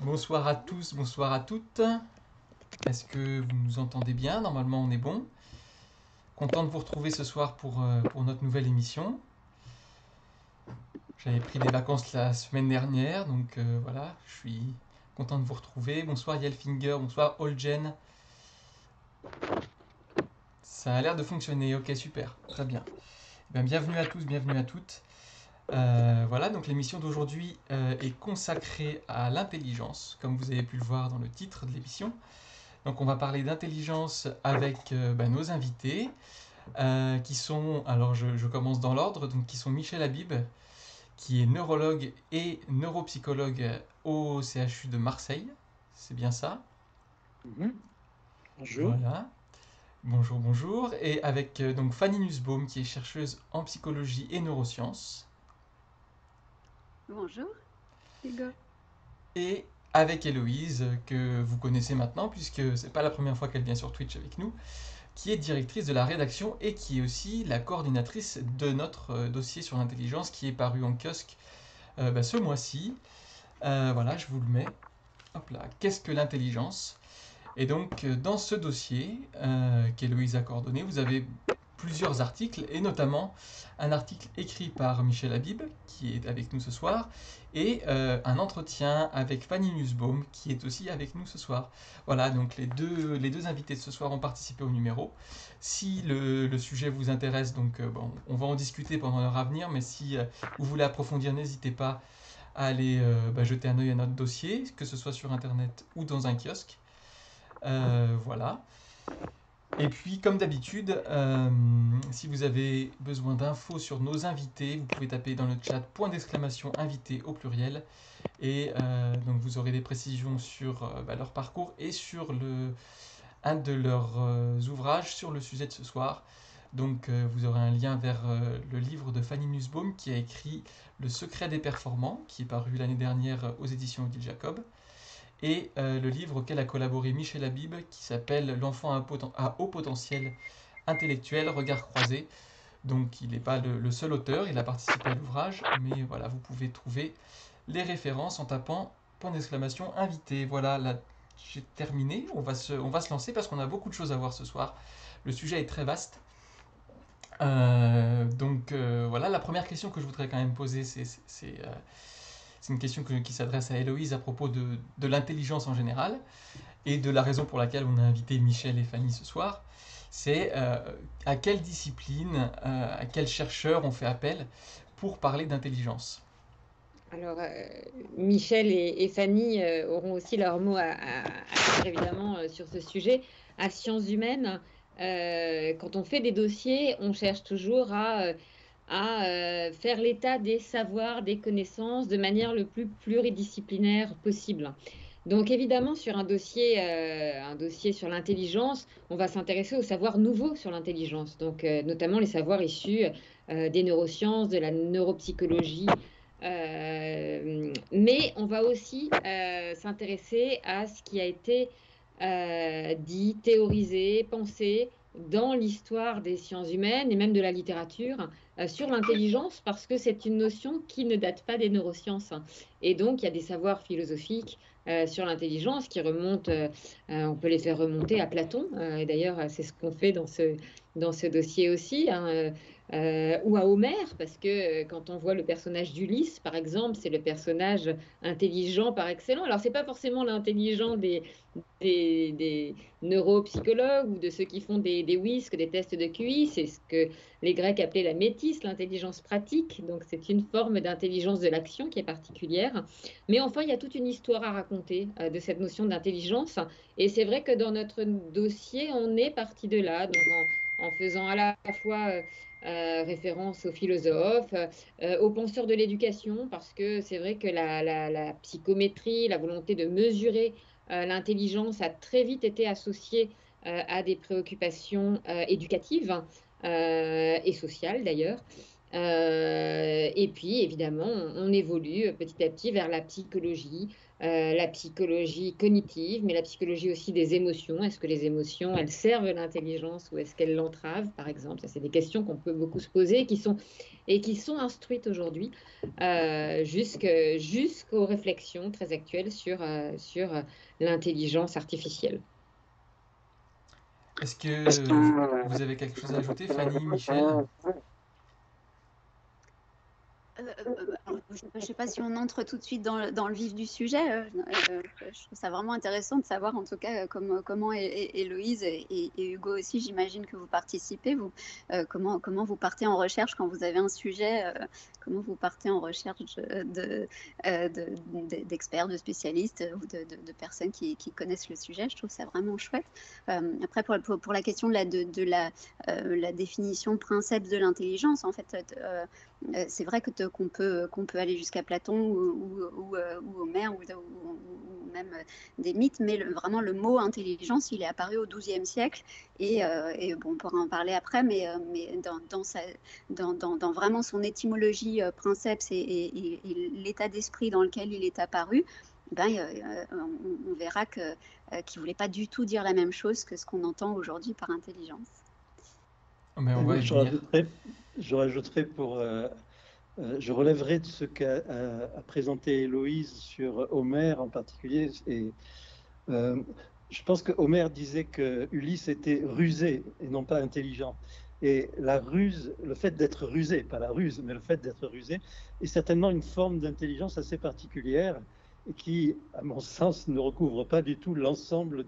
Bonsoir à tous, bonsoir à toutes. Est-ce que vous nous entendez bien? Normalement, on est bon. Content de vous retrouver ce soir pour notre nouvelle émission. J'avais pris des vacances la semaine dernière, donc voilà, je suis content de vous retrouver. Bonsoir Yelfinger, bonsoir Olgen. Ça a l'air de fonctionner, ok, super, très bien. Eh bien, bienvenue à tous, bienvenue à toutes. Voilà, donc l'émission d'aujourd'hui est consacrée à l'intelligence, comme vous avez pu le voir dans le titre de l'émission. Donc on va parler d'intelligence avec nos invités, qui sont, alors je commence dans l'ordre, donc qui sont Michel Habib, qui est neurologue et neuropsychologue au CHU de Marseille, c'est bien ça? Mhm. Bonjour. Voilà, bonjour, bonjour. Et avec donc Fanny Nussbaum, qui est chercheuse en psychologie et neurosciences. Bonjour, Hugo. Et avec Héloïse, que vous connaissez maintenant, puisque c'est pas la première fois qu'elle vient sur Twitch avec nous, qui est directrice de la rédaction et qui est aussi la coordinatrice de notre dossier sur l'intelligence qui est paru en kiosque ce mois-ci. Voilà, je vous le mets. Hop là. Qu'est-ce que l'intelligence? Et donc, dans ce dossier qu'Héloïse a coordonné, vous avez plusieurs articles, et notamment un article écrit par Michel Habib, qui est avec nous ce soir, et un entretien avec Fanny Nussbaum, qui est aussi avec nous ce soir. Voilà, donc les deux invités de ce soir ont participé au numéro. Si le sujet vous intéresse, donc bon, on va en discuter pendant l'heure à venir, mais si vous voulez approfondir, n'hésitez pas à aller jeter un œil à notre dossier, que ce soit sur Internet ou dans un kiosque. Voilà. Et puis, comme d'habitude, si vous avez besoin d'infos sur nos invités, vous pouvez taper dans le chat point d'exclamation invité au pluriel. Et donc, vous aurez des précisions sur leur parcours et sur un de leurs ouvrages sur le sujet de ce soir. Donc, vous aurez un lien vers le livre de Fanny Nussbaum qui a écrit Le secret des performants, qui est paru l'année dernière aux éditions Odile Jacob, et le livre auquel a collaboré Michel Habib qui s'appelle L'enfant à haut potentiel intellectuel, regard croisé. Donc il n'est pas le seul auteur, il a participé à l'ouvrage, mais voilà, vous pouvez trouver les références en tapant point d'exclamation invité. Voilà, là j'ai terminé, on va se lancer parce qu'on a beaucoup de choses à voir ce soir. Le sujet est très vaste. Voilà, la première question que je voudrais quand même poser, c'est une question qui s'adresse à Héloïse à propos de l'intelligence en général et de la raison pour laquelle on a invité Michel et Fanny ce soir. C'est à quelle discipline, à quel chercheur on fait appel pour parler d'intelligence? Alors, Michel et Fanny auront aussi leur mot à dire, évidemment, sur ce sujet. À Sciences humaines, quand on fait des dossiers, on cherche toujours à faire l'état des savoirs, des connaissances de manière le plus pluridisciplinaire possible. Donc, évidemment, sur un dossier sur l'intelligence, on va s'intéresser aux savoirs nouveaux sur l'intelligence, donc notamment les savoirs issus des neurosciences, de la neuropsychologie. Mais on va aussi s'intéresser à ce qui a été dit, théorisé, pensé dans l'histoire des sciences humaines et même de la littérature sur l'intelligence, parce que c'est une notion qui ne date pas des neurosciences. Et donc, il y a des savoirs philosophiques sur l'intelligence qui remontent, on peut les faire remonter à Platon, et d'ailleurs, c'est ce qu'on fait dans ce dossier aussi, hein, ou à Homère, parce que quand on voit le personnage d'Ulysse, par exemple, c'est le personnage intelligent par excellence. Alors, c'est pas forcément l'intelligent des neuropsychologues ou de ceux qui font des WISC, des tests de QI, c'est ce que les Grecs appelaient la métis, l'intelligence pratique. Donc, c'est une forme d'intelligence de l'action qui est particulière. Mais enfin, il y a toute une histoire à raconter de cette notion d'intelligence. Et c'est vrai que dans notre dossier, on est parti de là, donc en faisant à la fois référence aux philosophes, aux penseurs de l'éducation, parce que c'est vrai que la psychométrie, la volonté de mesurer l'intelligence a très vite été associée à des préoccupations éducatives et sociales d'ailleurs. Et puis, évidemment, on évolue petit à petit vers la psychologie, la psychologie cognitive, mais la psychologie aussi des émotions. Est-ce que les émotions, elles servent l'intelligence ou est-ce qu'elles l'entravent, par exemple? Ça, c'est des questions qu'on peut beaucoup se poser et qui sont instruites aujourd'hui jusqu'aux réflexions très actuelles sur l'intelligence artificielle. Est-ce que vous avez quelque chose à ajouter, Fanny, Michel? Alors, je ne sais pas si on entre tout de suite dans le vif du sujet. Je trouve ça vraiment intéressant de savoir, en tout cas, comment Héloïse et Hugo aussi, j'imagine que vous participez. Comment vous partez en recherche quand vous avez un sujet, comment vous partez en recherche d'experts, de spécialistes ou de personnes qui connaissent le sujet. Je trouve ça vraiment chouette. Après, pour la question de la définition princeps de l'intelligence, en fait, c'est vrai qu'on peut aller jusqu'à Platon ou Homère ou même des mythes, mais vraiment le mot intelligence, il est apparu au XIIe siècle et bon, on pourra en parler après, mais dans vraiment son étymologie princeps et l'état d'esprit dans lequel il est apparu, ben, on verra qu'il ne voulait pas du tout dire la même chose que ce qu'on entend aujourd'hui par intelligence. Mais on va y venir. Je rajouterai je relèverai de ce qu'a présenté Héloïse sur Homère en particulier. Et je pense que Homère disait que Ulysse était rusé et non pas intelligent. Et la ruse, le fait d'être rusé, pas la ruse, mais le fait d'être rusé, est certainement une forme d'intelligence assez particulière et qui, à mon sens, ne recouvre pas du tout l'ensemble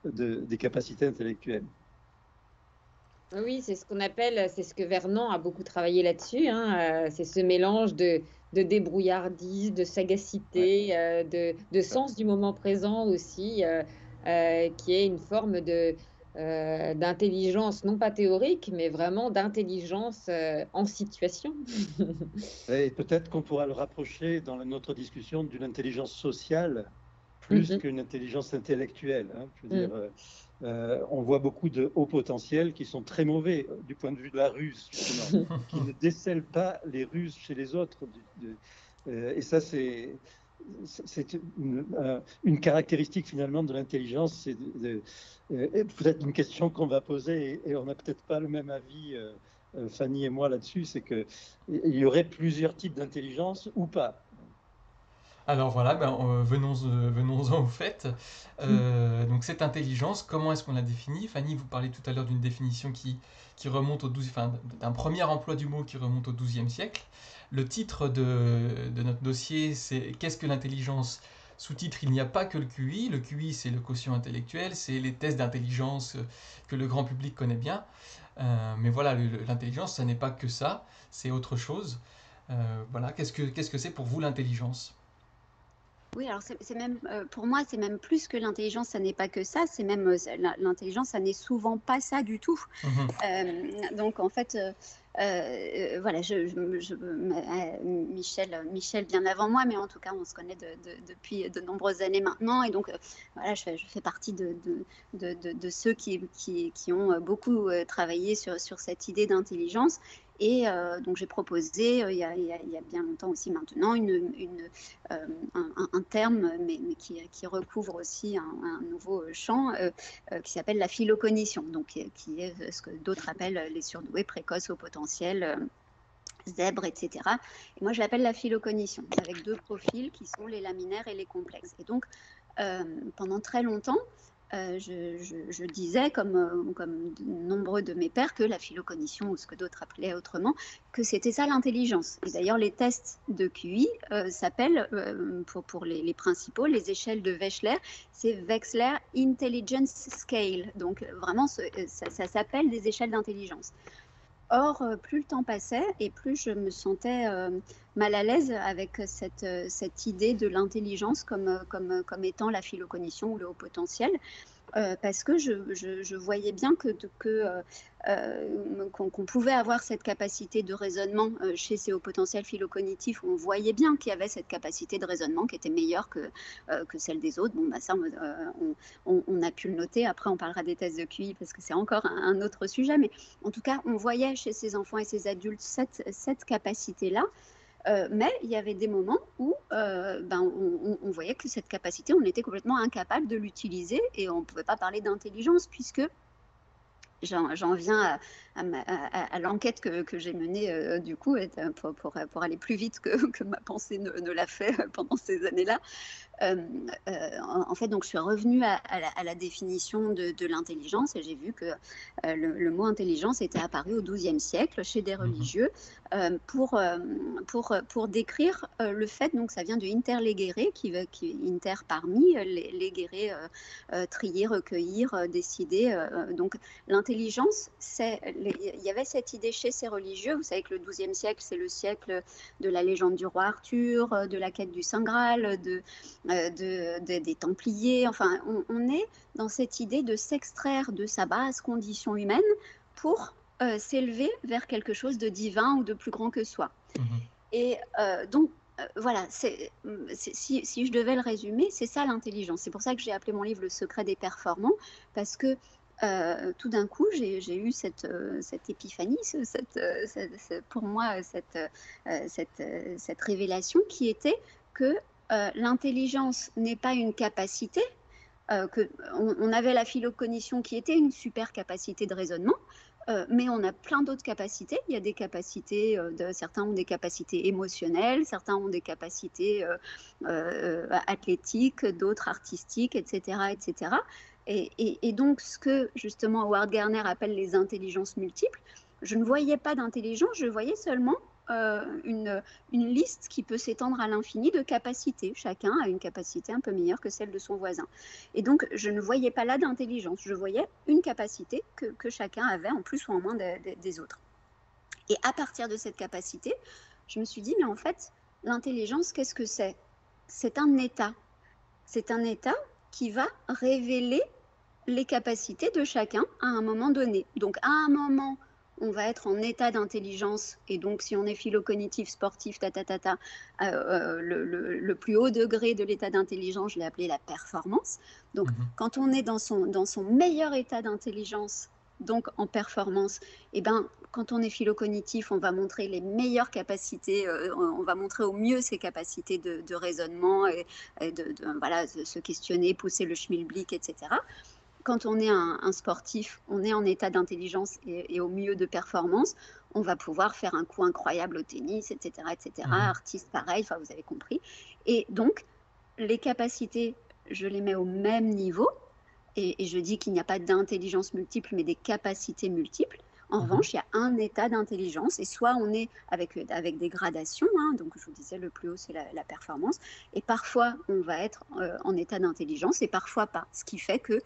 des capacités intellectuelles. Oui, c'est ce qu'on appelle, c'est ce que Vernon a beaucoup travaillé là-dessus, hein, c'est ce mélange de débrouillardise, de sagacité, de sens du moment présent aussi, qui est une forme d'intelligence, non pas théorique, mais vraiment d'intelligence en situation. Et peut-être qu'on pourra le rapprocher dans notre discussion d'une intelligence sociale plus qu'une intelligence intellectuelle. Hein. Je veux dire, on voit beaucoup de hauts potentiels qui sont très mauvais du point de vue de la ruse, justement, qui ne décèlent pas les ruses chez les autres. Et ça, c'est une caractéristique finalement de l'intelligence. C'est peut-être une question qu'on va poser et on n'a peut-être pas le même avis, Fanny et moi, là-dessus, c'est qu'il y aurait plusieurs types d'intelligence ou pas. Alors voilà, venons-en au fait. Donc cette intelligence, comment est-ce qu'on la définit? Fanny, vous parlez tout à l'heure d'une définition qui remonte d'un premier emploi du mot qui remonte au XIIe siècle. Le titre de notre dossier, c'est Qu'est-ce que l'intelligence? Sous-titre, il n'y a pas que le QI. Le QI, c'est le quotient intellectuel, c'est les tests d'intelligence que le grand public connaît bien. Mais voilà, l'intelligence, ça n'est pas que ça, c'est autre chose. Voilà, qu'est-ce que c'est pour vous l'intelligence? Oui, alors c'est même, pour moi, c'est même plus que l'intelligence, ça n'est pas que ça, c'est même l'intelligence, ça n'est souvent pas ça du tout. Donc en fait, voilà, Michel bien avant moi, mais en tout cas, on se connaît depuis de nombreuses années maintenant, et donc voilà, je fais partie de ceux qui ont beaucoup travaillé sur cette idée d'intelligence. Et donc j'ai proposé, il y a bien longtemps aussi maintenant, un terme, mais qui recouvre aussi un nouveau champ qui s'appelle la philocognition, donc qui est ce que d'autres appellent les surdoués, précoces, au potentiel, zèbres, etc. Et moi, je l'appelle la philocognition, avec deux profils qui sont les laminaires et les complexes. Et donc, pendant très longtemps, je disais, comme nombreux de mes pairs, que la philocognition, ou ce que d'autres appelaient autrement, que c'était ça l'intelligence. Et d'ailleurs, les tests de QI s'appellent, pour les principaux, les échelles de Wechsler, c'est Wechsler Intelligence Scale. Donc vraiment, ça s'appelle des échelles d'intelligence. Or, plus le temps passait et plus je me sentais mal à l'aise avec cette idée de l'intelligence comme étant la philocognition ou le haut potentiel, parce que je voyais bien qu'on pouvait avoir cette capacité de raisonnement chez ces hauts potentiels philocognitifs. On voyait bien qu'il y avait cette capacité de raisonnement qui était meilleure que celle des autres. Bon, bah ça, on a pu le noter. Après, on parlera des tests de QI parce que c'est encore un autre sujet. Mais en tout cas, on voyait chez ces enfants et ces adultes cette capacité-là. Mais il y avait des moments où on voyait que cette capacité, on était complètement incapable de l'utiliser et on ne pouvait pas parler d'intelligence puisque j'en viens à l'enquête que j'ai menée du coup pour aller plus vite que ma pensée ne l'a fait pendant ces années-là. En fait, donc, je suis revenue à la définition de l'intelligence et j'ai vu que le mot intelligence était apparu au XIIe siècle chez des religieux pour décrire le fait, donc ça vient de interlegere, qui inter parmi, legere, trier, recueillir, décider. Donc l'intelligence, il y avait cette idée chez ces religieux. Vous savez que le XIIe siècle, c'est le siècle de la légende du roi Arthur, de la quête du Saint Graal, des Templiers. Enfin, on est dans cette idée de s'extraire de sa basse condition humaine pour s'élever vers quelque chose de divin ou de plus grand que soi. Et donc, voilà, si je devais le résumer, c'est ça l'intelligence. C'est pour ça que j'ai appelé mon livre Le secret des performants, parce que tout d'un coup, j'ai eu cette épiphanie, pour moi, cette révélation qui était que l'intelligence n'est pas une capacité, on avait la phylocognition qui était une super capacité de raisonnement, mais on a plein d'autres capacités. Il y a des capacités, certains ont des capacités émotionnelles, certains ont des capacités athlétiques, d'autres artistiques, etc. etc. Et donc, ce que justement Howard Gardner appelle les intelligences multiples, je ne voyais pas d'intelligence, je voyais seulement une liste qui peut s'étendre à l'infini de capacités. Chacun a une capacité un peu meilleure que celle de son voisin. Et donc, je ne voyais pas là d'intelligence. Je voyais une capacité que chacun avait en plus ou en moins des autres. Et à partir de cette capacité, je me suis dit, mais en fait, l'intelligence, qu'est-ce que c'est? C'est un état. C'est un état qui va révéler les capacités de chacun à un moment donné. Donc, à un moment, on va être en état d'intelligence, et donc si on est phylocognitif, sportif, le plus haut degré de l'état d'intelligence, je l'ai appelé la performance. Donc quand on est dans son meilleur état d'intelligence, donc en performance, et ben, quand on est phylocognitif, on va montrer les meilleures capacités, on va montrer au mieux ses capacités de raisonnement et voilà, se questionner, pousser le schmilblick, etc. Quand on est un sportif, on est en état d'intelligence et au milieu de performance, on va pouvoir faire un coup incroyable au tennis, etc. etc. Artiste, pareil, enfin, vous avez compris. Et donc, les capacités, je les mets au même niveau, et je dis qu'il n'y a pas d'intelligence multiple, mais des capacités multiples. En revanche, il y a un état d'intelligence, et soit on est avec des gradations, donc je vous disais, le plus haut, c'est la performance, et parfois, on va être en état d'intelligence, et parfois pas. Ce qui fait que,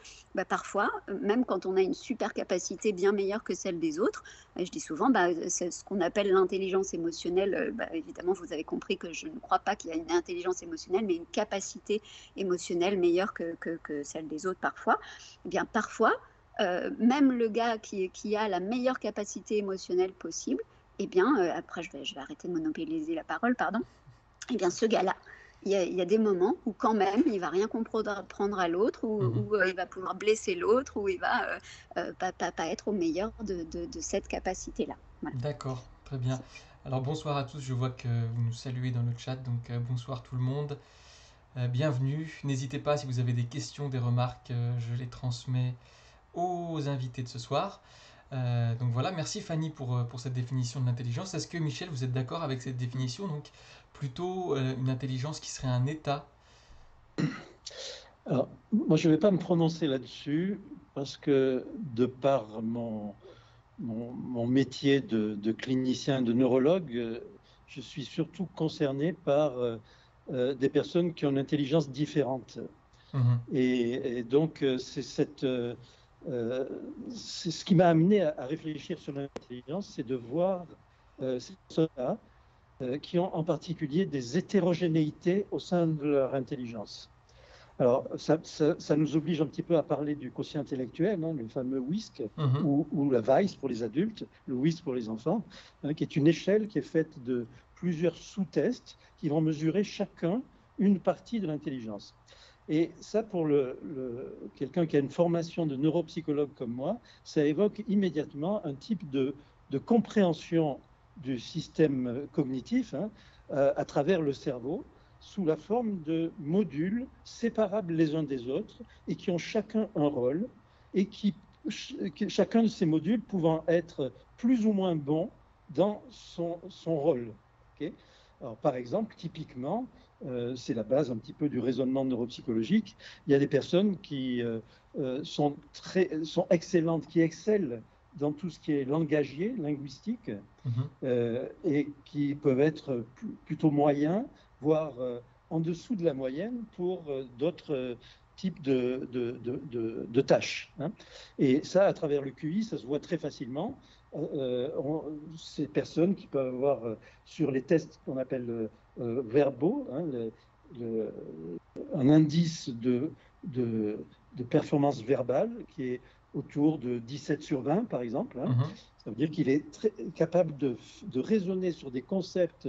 parfois, même quand on a une super capacité bien meilleure que celle des autres, je dis souvent, c'est ce qu'on appelle l'intelligence émotionnelle. Évidemment, vous avez compris que je ne crois pas qu'il y a une intelligence émotionnelle, mais une capacité émotionnelle meilleure que celle des autres parfois. Eh bien, parfois, même le gars qui a la meilleure capacité émotionnelle possible, eh bien, après je vais arrêter de monopoliser la parole, pardon, eh bien ce gars-là, il y a des moments où quand même il va rien comprendre à l'autre, où il va pouvoir blesser l'autre, où il va pas être au meilleur de cette capacité-là. Voilà. D'accord, très bien. Alors bonsoir à tous, je vois que vous nous saluez dans le chat, donc bonsoir tout le monde. Bienvenue, n'hésitez pas si vous avez des questions, des remarques, je les transmets aux invités de ce soir. Donc voilà, merci Fanny pour cette définition de l'intelligence. Est-ce que Michel, vous êtes d'accord avec cette définition? Donc plutôt une intelligence qui serait un état? Alors, moi, je ne vais pas me prononcer là-dessus parce que de par mon métier de clinicien, de neurologue, je suis surtout concerné par des personnes qui ont une intelligence différente. Et donc, c'est ce qui m'a amené à réfléchir sur l'intelligence, c'est de voir ces personnes-là qui ont en particulier des hétérogénéités au sein de leur intelligence. Alors, ça nous oblige un petit peu à parler du quotient intellectuel, le fameux WISC, ou la WISE pour les adultes, le WISC pour les enfants, qui est une échelle qui est faite de plusieurs sous-tests qui vont mesurer chacun une partie de l'intelligence. Et ça, pour quelqu'un qui a une formation de neuropsychologue comme moi, ça évoque immédiatement un type de compréhension du système cognitif à travers le cerveau sous la forme de modules séparables les uns des autres et qui ont chacun un rôle et chacun de ces modules pouvant être plus ou moins bon dans son rôle. Okay. Alors, par exemple, typiquement, c'est la base un petit peu du raisonnement neuropsychologique, il y a des personnes qui sont excellentes, qui excellent dans tout ce qui est langagier, linguistique, et qui peuvent être plutôt moyens, voire en dessous de la moyenne pour d'autres types de tâches. Hein. Et ça, à travers le QI, ça se voit très facilement. Ces personnes qui peuvent avoir sur les tests qu'on appelle verbaux, hein, un indice de performance verbale qui est autour de 17 sur 20, par exemple. Hein. Ça veut dire qu'il est capable de raisonner sur des concepts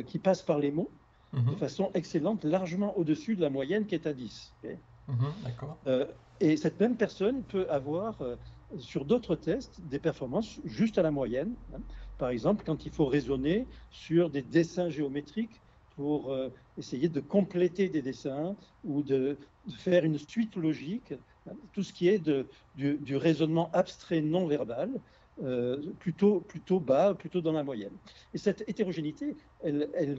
qui passent par les mots de façon excellente, largement au-dessus de la moyenne qui est à 10. Okay. D'accord. Et cette même personne peut avoir, sur d'autres tests, des performances juste à la moyenne. Hein. Par exemple, quand il faut raisonner sur des dessins géométriques pour essayer de compléter des dessins ou de faire une suite logique, hein, tout ce qui est du raisonnement abstrait non verbal, plutôt bas, plutôt dans la moyenne. Et cette hétérogénéité, elle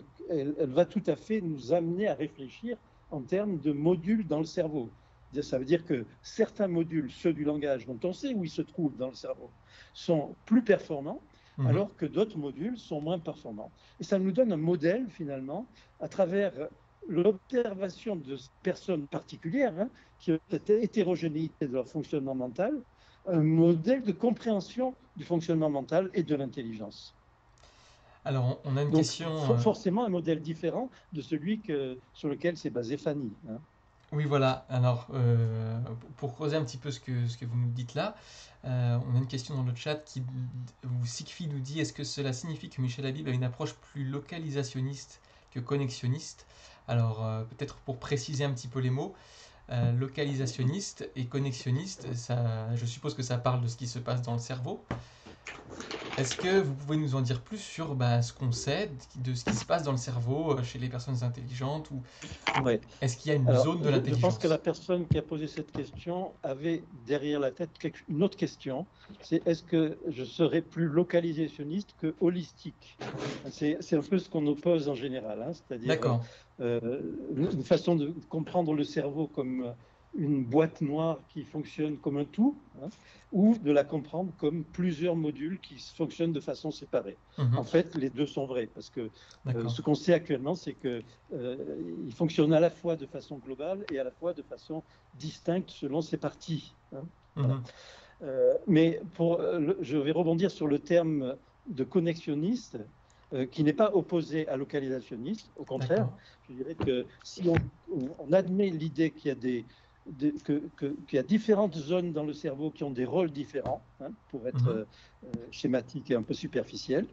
va tout à fait nous amener à réfléchir en termes de modules dans le cerveau. Ça veut dire que certains modules, ceux du langage, dont on sait où ils se trouvent dans le cerveau, sont plus performants, alors que d'autres modules sont moins performants. Et ça nous donne un modèle, finalement, à travers l'observation de personnes particulières, hein, qui ont cette hétérogénéité de leur fonctionnement mental, un modèle de compréhension du fonctionnement mental et de l'intelligence. Alors, on a une Donc, question... forcément un modèle différent de celui sur lequel s'est basée Fanny. Hein. Oui, voilà. Alors, pour creuser un petit peu ce que vous nous dites là, on a une question dans le chat où Sikfi nous dit: est-ce que cela signifie que Michel Habib a une approche plus localisationniste que connexionniste? Alors, peut-être pour préciser un petit peu les mots, localisationniste et connexionniste, je suppose que ça parle de ce qui se passe dans le cerveau. Est-ce que vous pouvez nous en dire plus sur ce qu'on sait de ce qui se passe dans le cerveau chez les personnes intelligentes ou ouais. Est-ce qu'il y a une zone de l'intelligence? Je pense que la personne qui a posé cette question avait derrière la tête une autre question, c'est est-ce que je serais plus localisationniste que holistique? C'est un peu ce qu'on nous pose en général, hein, c'est-à-dire une façon de comprendre le cerveau comme une boîte noire qui fonctionne comme un tout, hein, ou de la comprendre comme plusieurs modules qui fonctionnent de façon séparée. En fait, les deux sont vrais, parce que ce qu'on sait actuellement, c'est qu'ils fonctionnent à la fois de façon globale et à la fois de façon distincte selon ses parties. Hein. Voilà. Mais je vais rebondir sur le terme de connexionniste, qui n'est pas opposé à localisationniste. Au contraire, je dirais que si on admet l'idée qu'il y a qu'il y a différentes zones dans le cerveau qui ont des rôles différents, hein, pour être schématique et un peu superficiel,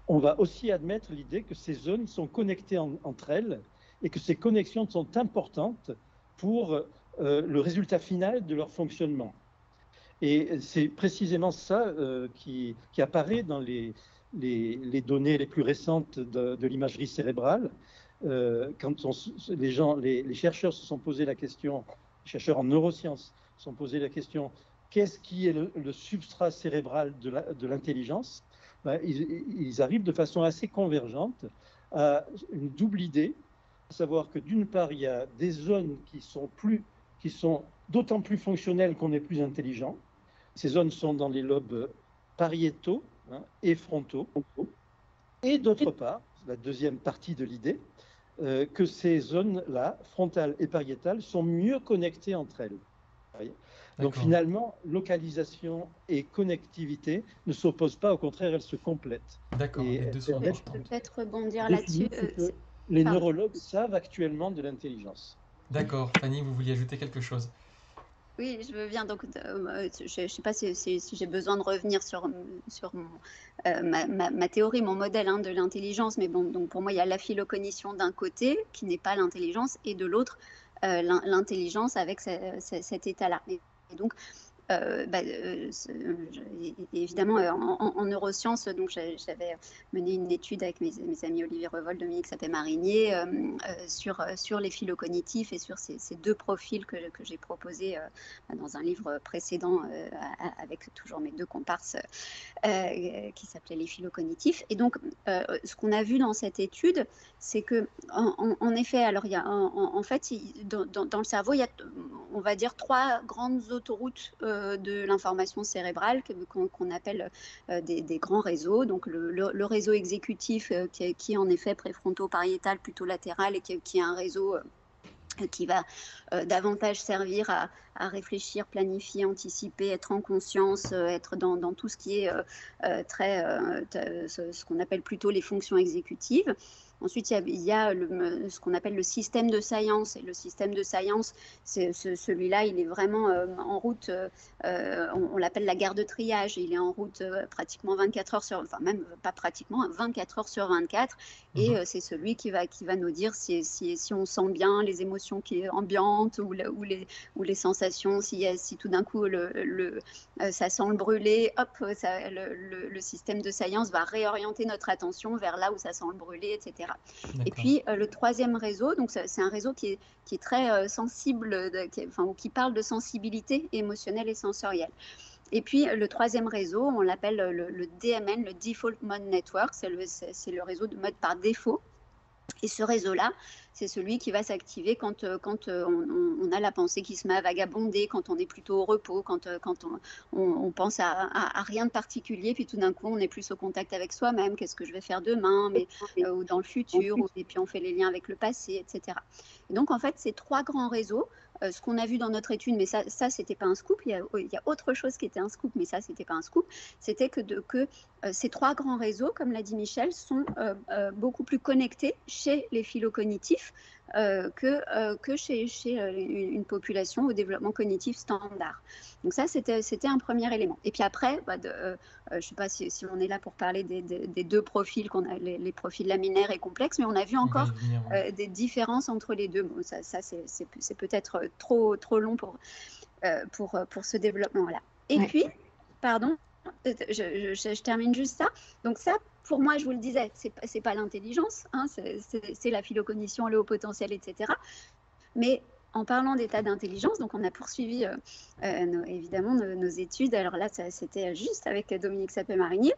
on va aussi admettre l'idée que ces zones sont connectées entre elles et que ces connexions sont importantes pour le résultat final de leur fonctionnement. Et c'est précisément ça qui apparaît dans les données les plus récentes de l'imagerie cérébrale. Quand les chercheurs se sont posé la question, les chercheurs en neurosciences se sont posé la question, qu'est-ce qui est le substrat cérébral de l'intelligence? Ils arrivent de façon assez convergente à une double idée, à savoir que d'une part, il y a des zones qui sont d'autant plus fonctionnelles qu'on est plus intelligent. Ces zones sont dans les lobes pariétaux, hein, et frontaux. Et d'autre part, la deuxième partie de l'idée, que ces zones-là, frontales et pariétales, sont mieux connectées entre elles. Donc finalement, localisation et connectivité ne s'opposent pas, au contraire, elles se complètent. D'accord. Je peux peut-être rebondir là-dessus. Les neurologues savent actuellement de l'intelligence. D'accord. Fanny, vous vouliez ajouter quelque chose? Oui, je veux bien. Donc, je ne sais pas si j'ai besoin de revenir sur ma théorie, mon modèle, hein, de l'intelligence. Mais bon, donc pour moi, il y a la phylocognition d'un côté, qui n'est pas l'intelligence, et de l'autre, l'intelligence avec cet état-là. Et donc, évidemment, en neurosciences, donc j'avais mené une étude avec mes amis Olivier Revol, Dominique Sapé-Marinier, sur les phylocognitifs et sur ces deux profils que j'ai proposés dans un livre précédent avec toujours mes deux comparses qui s'appelait Les phylocognitifs. Et donc, ce qu'on a vu dans cette étude, c'est que, en effet, alors il y a en fait, dans le cerveau, il y a, on va dire, 3 grandes autoroutes de l'information cérébrale qu'on appelle des grands réseaux. Donc, le réseau exécutif qui est en effet préfronto-pariétal, plutôt latéral, et qui est un réseau qui va davantage servir à réfléchir, planifier, anticiper, être en conscience, être dans tout ce qui est ce qu'on appelle plutôt les fonctions exécutives. Ensuite, il y a ce qu'on appelle le système de science. Et le système de science, celui-là, il est vraiment en route, on l'appelle la gare de triage. Il est en route pratiquement 24 heures sur, enfin même pas pratiquement, 24 heures sur 24. Et c'est celui qui va nous dire si on sent bien les émotions qui sont ambiantes ou les sensations, si tout d'un coup ça sent le brûler, hop, le système de science va réorienter notre attention vers là où ça sent le brûler, etc. Et puis le troisième réseau, donc c'est un réseau qui est très sensible, ou qui parle de sensibilité émotionnelle et sensorielle. Et puis le troisième réseau, on l'appelle le DMN, le Default Mode Network, c'est le réseau de mode par défaut. Et ce réseau-là, c'est celui qui va s'activer quand on a la pensée qui se met à vagabonder, quand on est plutôt au repos, quand on pense à rien de particulier, puis tout d'un coup, on est plus au contact avec soi-même. Qu'est-ce que je vais faire demain, ou dans le futur, et puis on fait les liens avec le passé, etc. Et donc, en fait, ces 3 grands réseaux, ce qu'on a vu dans notre étude, mais ça c'était pas un scoop, il y a autre chose qui était un scoop, mais ça, c'était pas un scoop, c'était que ces 3 grands réseaux, comme l'a dit Michel, sont beaucoup plus connectés chez les phylocognitifs que chez une population au développement cognitif standard. Donc ça, c'était un premier élément. Et puis après, je ne sais pas si on est là pour parler des 2 profils, les profils laminaires et complexes, mais on a vu encore des différences entre les deux. Bon, ça c'est peut-être trop long pour ce développement-là. Et puis, pardon, je termine juste ça. Donc ça, pour moi, je vous le disais, c'est pas l'intelligence, hein, c'est la phylocognition, le haut potentiel, etc. Mais en parlant d'état d'intelligence, donc on a poursuivi évidemment nos études. Alors là, c'était juste avec Dominique Sapé-Marinier.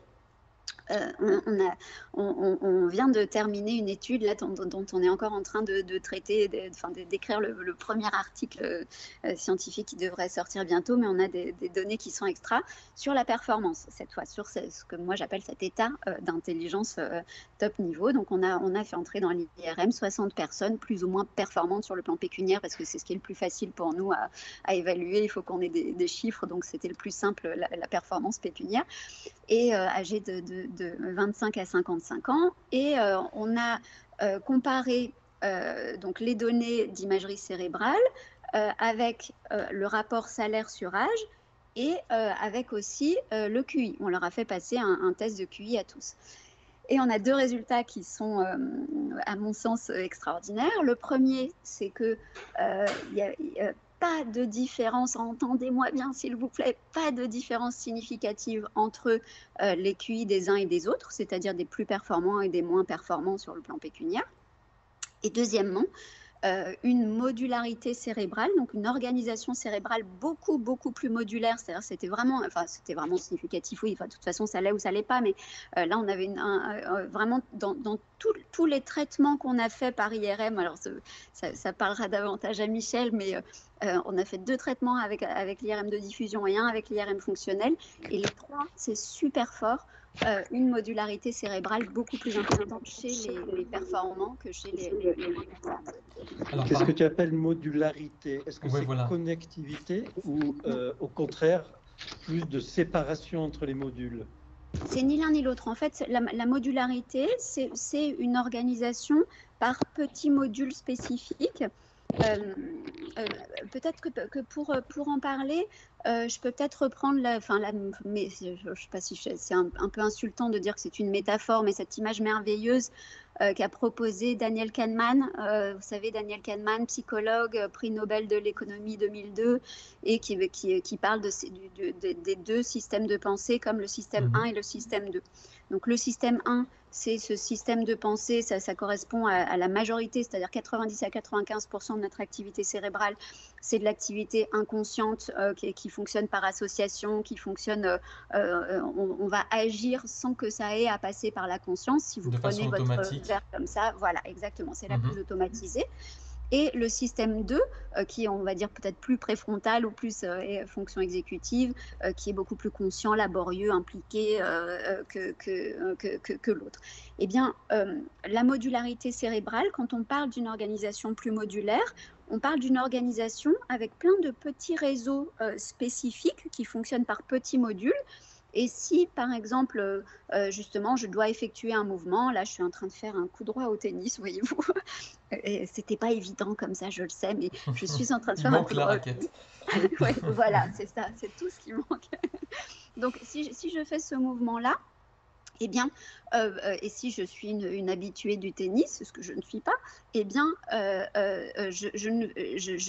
On vient de terminer une étude là, dont on est encore en train de traiter, d'écrire le premier article scientifique qui devrait sortir bientôt, mais on a des données qui sont extra sur la performance, cette fois, sur ce que moi j'appelle cet état d'intelligence top niveau. Donc on a fait entrer dans l'IRM 60 personnes plus ou moins performantes sur le plan pécuniaire, parce que c'est ce qui est le plus facile pour nous à évaluer. Il faut qu'on ait des chiffres, donc c'était le plus simple, la performance pécuniaire, et âgés de 25 à 55 ans. Et on a comparé donc les données d'imagerie cérébrale avec le rapport salaire sur âge et avec aussi le QI. On leur a fait passer un test de QI à tous. Et on a 2 résultats qui sont, à mon sens, extraordinaires. Le premier, c'est que pas de différence, entendez-moi bien s'il vous plaît, pas de différence significative entre les QI des uns et des autres, c'est-à-dire des plus performants et des moins performants sur le plan pécuniaire. Et deuxièmement, une modularité cérébrale, donc une organisation cérébrale beaucoup plus modulaire, c'est-à-dire c'était vraiment significatif, oui, de toute façon ça l'est ou ça l'est pas, mais là on avait vraiment dans tous les traitements qu'on a fait par IRM, alors ça parlera davantage à Michel, mais on a fait 2 traitements avec l'IRM de diffusion et un avec l'IRM fonctionnel, et les 3, c'est super fort. Une modularité cérébrale beaucoup plus importante chez les performants que chez les moins performants. Qu'est-ce que tu appelles modularité? Est-ce que c'est connectivité ou au contraire plus de séparation entre les modules? C'est ni l'un ni l'autre. En fait, la modularité, c'est une organisation par petits modules spécifiques. Peut-être que pour en parler, je peux peut-être reprendre mais je ne sais pas si c'est un peu insultant de dire que c'est une métaphore, mais cette image merveilleuse qu'a proposé Daniel Kahneman. Vous savez, Daniel Kahneman, psychologue, prix Nobel de l'économie 2002, et qui parle des deux systèmes de pensée comme le système 1 et le système 2. Donc le système 1, c'est ce système de pensée, ça correspond à la majorité, c'est-à-dire 90 à 95% de notre activité cérébrale, c'est de l'activité inconsciente qui fonctionne par association, qui fonctionne, on va agir sans que ça ait à passer par la conscience. Si vous De prenez façon votre automatique. verre comme ça, voilà, exactement, c'est la plus automatisée. Et le système 2, qui est, on va dire, peut-être plus préfrontal ou plus fonction exécutive, qui est beaucoup plus conscient, laborieux, impliqué que l'autre. Eh bien, la modularité cérébrale, quand on parle d'une organisation plus modulaire, on parle d'une organisation avec plein de petits réseaux spécifiques qui fonctionnent par petits modules. Et si, par exemple, justement, je dois effectuer un mouvement, là, je suis en train de faire un coup droit au tennis, voyez-vous, et c'était pas évident comme ça, je le sais, mais je suis en train de faire un coup droit au tennis. Ouais, voilà, c'est ça, c'est tout ce qui manque. Donc, si je fais ce mouvement-là, eh bien, et si je suis une habituée du tennis, ce que je ne suis pas, eh bien, il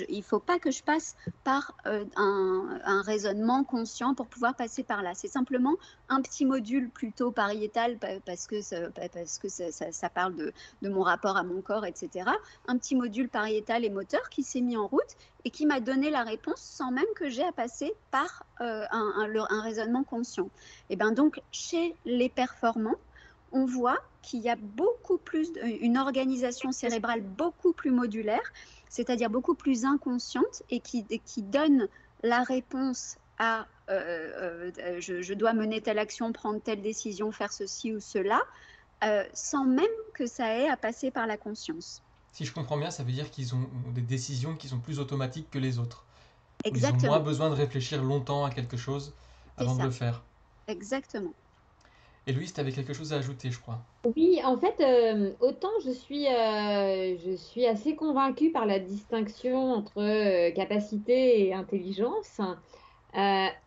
ne faut pas que je passe par un raisonnement conscient pour pouvoir passer par là. C'est simplement un petit module plutôt pariétal parce que ça parle de mon rapport à mon corps, etc. Un petit module pariétal et moteur qui s'est mis en route et qui m'a donné la réponse sans même que j'ai à passer par un raisonnement conscient. Et bien donc, chez les performants, on voit qu'il y a beaucoup plus, une organisation cérébrale beaucoup plus modulaire, c'est-à-dire beaucoup plus inconsciente et qui donne la réponse à je dois mener telle action, prendre telle décision, faire ceci ou cela, sans même que ça ait à passer par la conscience. Si je comprends bien, ça veut dire qu'ils ont des décisions qui sont plus automatiques que les autres. Exactement. Ils ont moins besoin de réfléchir longtemps à quelque chose avant de le faire. Exactement. Et Louise, tu avais quelque chose à ajouter, je crois. Oui, en fait, autant je suis assez convaincue par la distinction entre capacité et intelligence,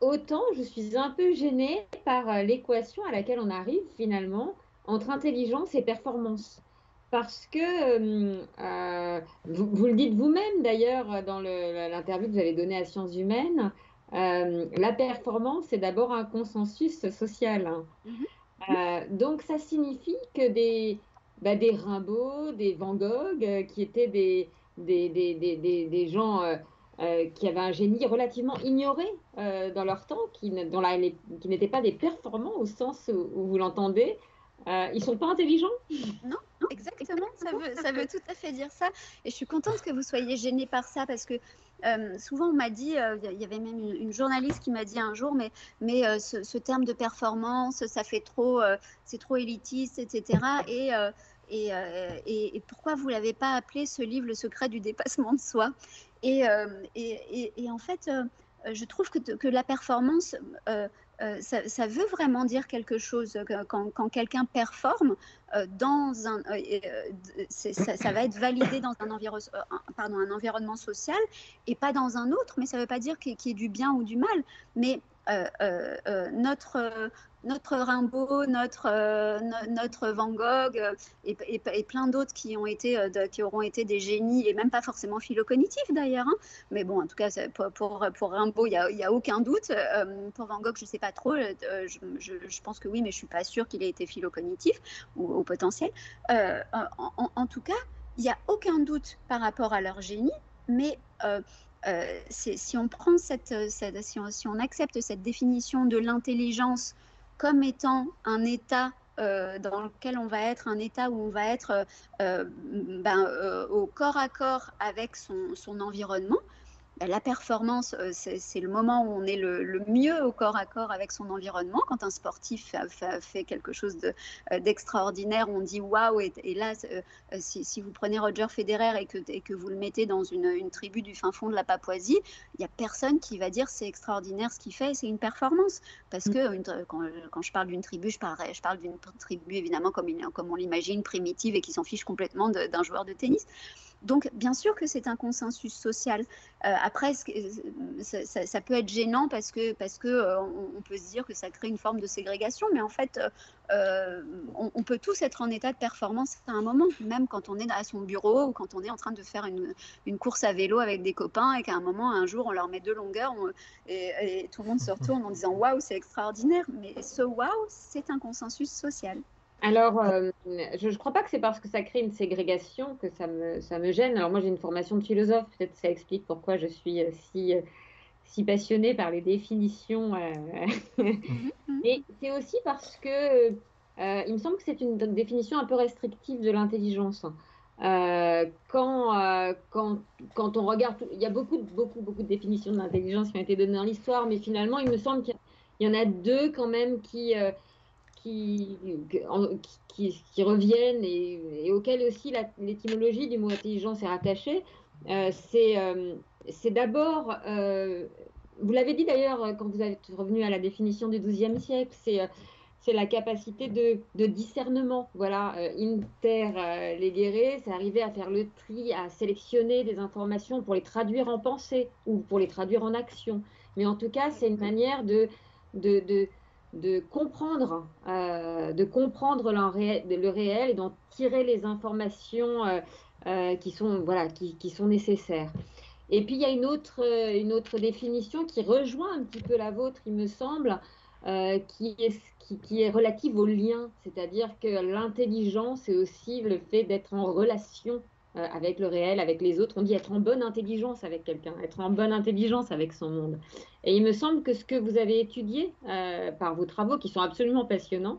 autant je suis un peu gênée par l'équation à laquelle on arrive finalement entre intelligence et performance. Parce que vous le dites vous-même d'ailleurs dans l'interview que vous avez donnée à Sciences Humaines, la performance c'est d'abord un consensus social. Donc ça signifie que des Rimbaud, des Van Gogh, qui étaient des gens qui avaient un génie relativement ignoré dans leur temps, qui n'étaient pas des performants au sens où vous l'entendez, ils sont pas intelligents? Non, exactement, ça veut tout à fait dire ça. Et je suis contente que vous soyez gênée par ça parce que souvent on m'a dit, il y avait même une journaliste qui m'a dit un jour, mais ce terme de performance, ça fait trop, c'est trop élitiste, etc. Et pourquoi vous l'avez pas appelé ce livre, Le secret du dépassement de soi? Et en fait, je trouve que la performance, ça veut vraiment dire quelque chose. Quand quelqu'un performe, ça va être validé dans un environnement social et pas dans un autre, mais ça ne veut pas dire qu'il y ait du bien ou du mal. Mais notre Rimbaud, notre Van Gogh et plein d'autres qui auront été des génies, et même pas forcément philo-cognitifs d'ailleurs, hein. Mais bon, en tout cas, pour Rimbaud, il n'y a aucun doute. Pour Van Gogh, je ne sais pas trop, je pense que oui, mais je ne suis pas sûre qu'il ait été philo-cognitif ou au potentiel. En tout cas, il n'y a aucun doute par rapport à leur génie, mais si on prend si on accepte cette définition de l'intelligence comme étant un état dans lequel on va être, un état où on va être au corps à corps avec son environnement, la performance, c'est le moment où on est le mieux au corps à corps avec son environnement. Quand un sportif fait quelque chose d'extraordinaire, on dit waouh. Et là, si vous prenez Roger Federer et que vous le mettez dans une tribu du fin fond de la Papouasie, il n'y a personne qui va dire c'est extraordinaire ce qu'il fait, c'est une performance. Parce que quand je parle d'une tribu, je parle d'une tribu évidemment comme on l'imagine, primitive et qui s'en fiche complètement d'un joueur de tennis. Donc, bien sûr que c'est un consensus social. Après, ça peut être gênant parce que on peut se dire que ça crée une forme de ségrégation, mais en fait, on peut tous être en état de performance à un moment, même quand on est à son bureau ou quand on est en train de faire une course à vélo avec des copains et qu'à un moment, un jour, on leur met 2 longueurs et tout le monde se retourne en disant « Waouh, c'est extraordinaire !» Mais ce « Waouh », c'est un consensus social. Alors, je ne crois pas que c'est parce que ça crée une ségrégation que ça me gêne. Alors moi, j'ai une formation de philosophe, peut-être ça explique pourquoi je suis si passionnée par les définitions. Mais c'est aussi parce que il me semble que c'est une définition un peu restrictive de l'intelligence. Quand on regarde, il y a beaucoup de définitions de l'intelligence qui ont été données dans l'histoire, mais finalement, il me semble qu'il y en a 2 quand même qui, qui reviennent et auxquels aussi l'étymologie du mot intelligence est rattachée. C'est d'abord, vous l'avez dit d'ailleurs quand vous êtes revenu à la définition du XIIe siècle, c'est la capacité de discernement. Voilà, inter legere, c'est arriver à faire le tri, à sélectionner des informations pour les traduire en pensée ou pour les traduire en action. Mais en tout cas, c'est une manière de comprendre le réel et d'en tirer les informations qui sont, voilà, qui sont nécessaires. Et puis, il y a une autre définition qui rejoint un petit peu la vôtre, il me semble, qui est relative au lien, c'est-à-dire que l'intelligence, c'est aussi le fait d'être en relation avec le réel, avec les autres. On dit être en bonne intelligence avec quelqu'un, être en bonne intelligence avec son monde. Et il me semble que ce que vous avez étudié par vos travaux, qui sont absolument passionnants,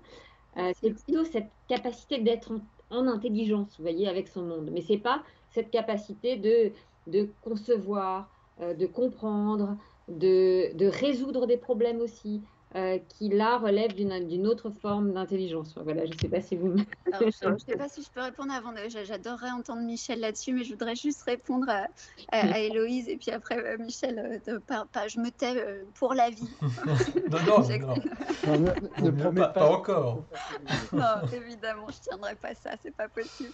c'est plutôt cette capacité d'être en intelligence, vous voyez, avec son monde. Mais ce n'est pas cette capacité de concevoir, de comprendre, de résoudre des problèmes aussi, qui là relèvent d'une autre forme d'intelligence. Voilà, je ne sais pas si vous... Alors, je ne sais pas si je peux répondre avant. J'adorerais entendre Michel là-dessus, mais je voudrais juste répondre à Héloïse. Et puis après, Michel, je me tais pour la vie. Non, ne promets pas encore. Non, évidemment, je ne tiendrai pas ça, c'est pas possible.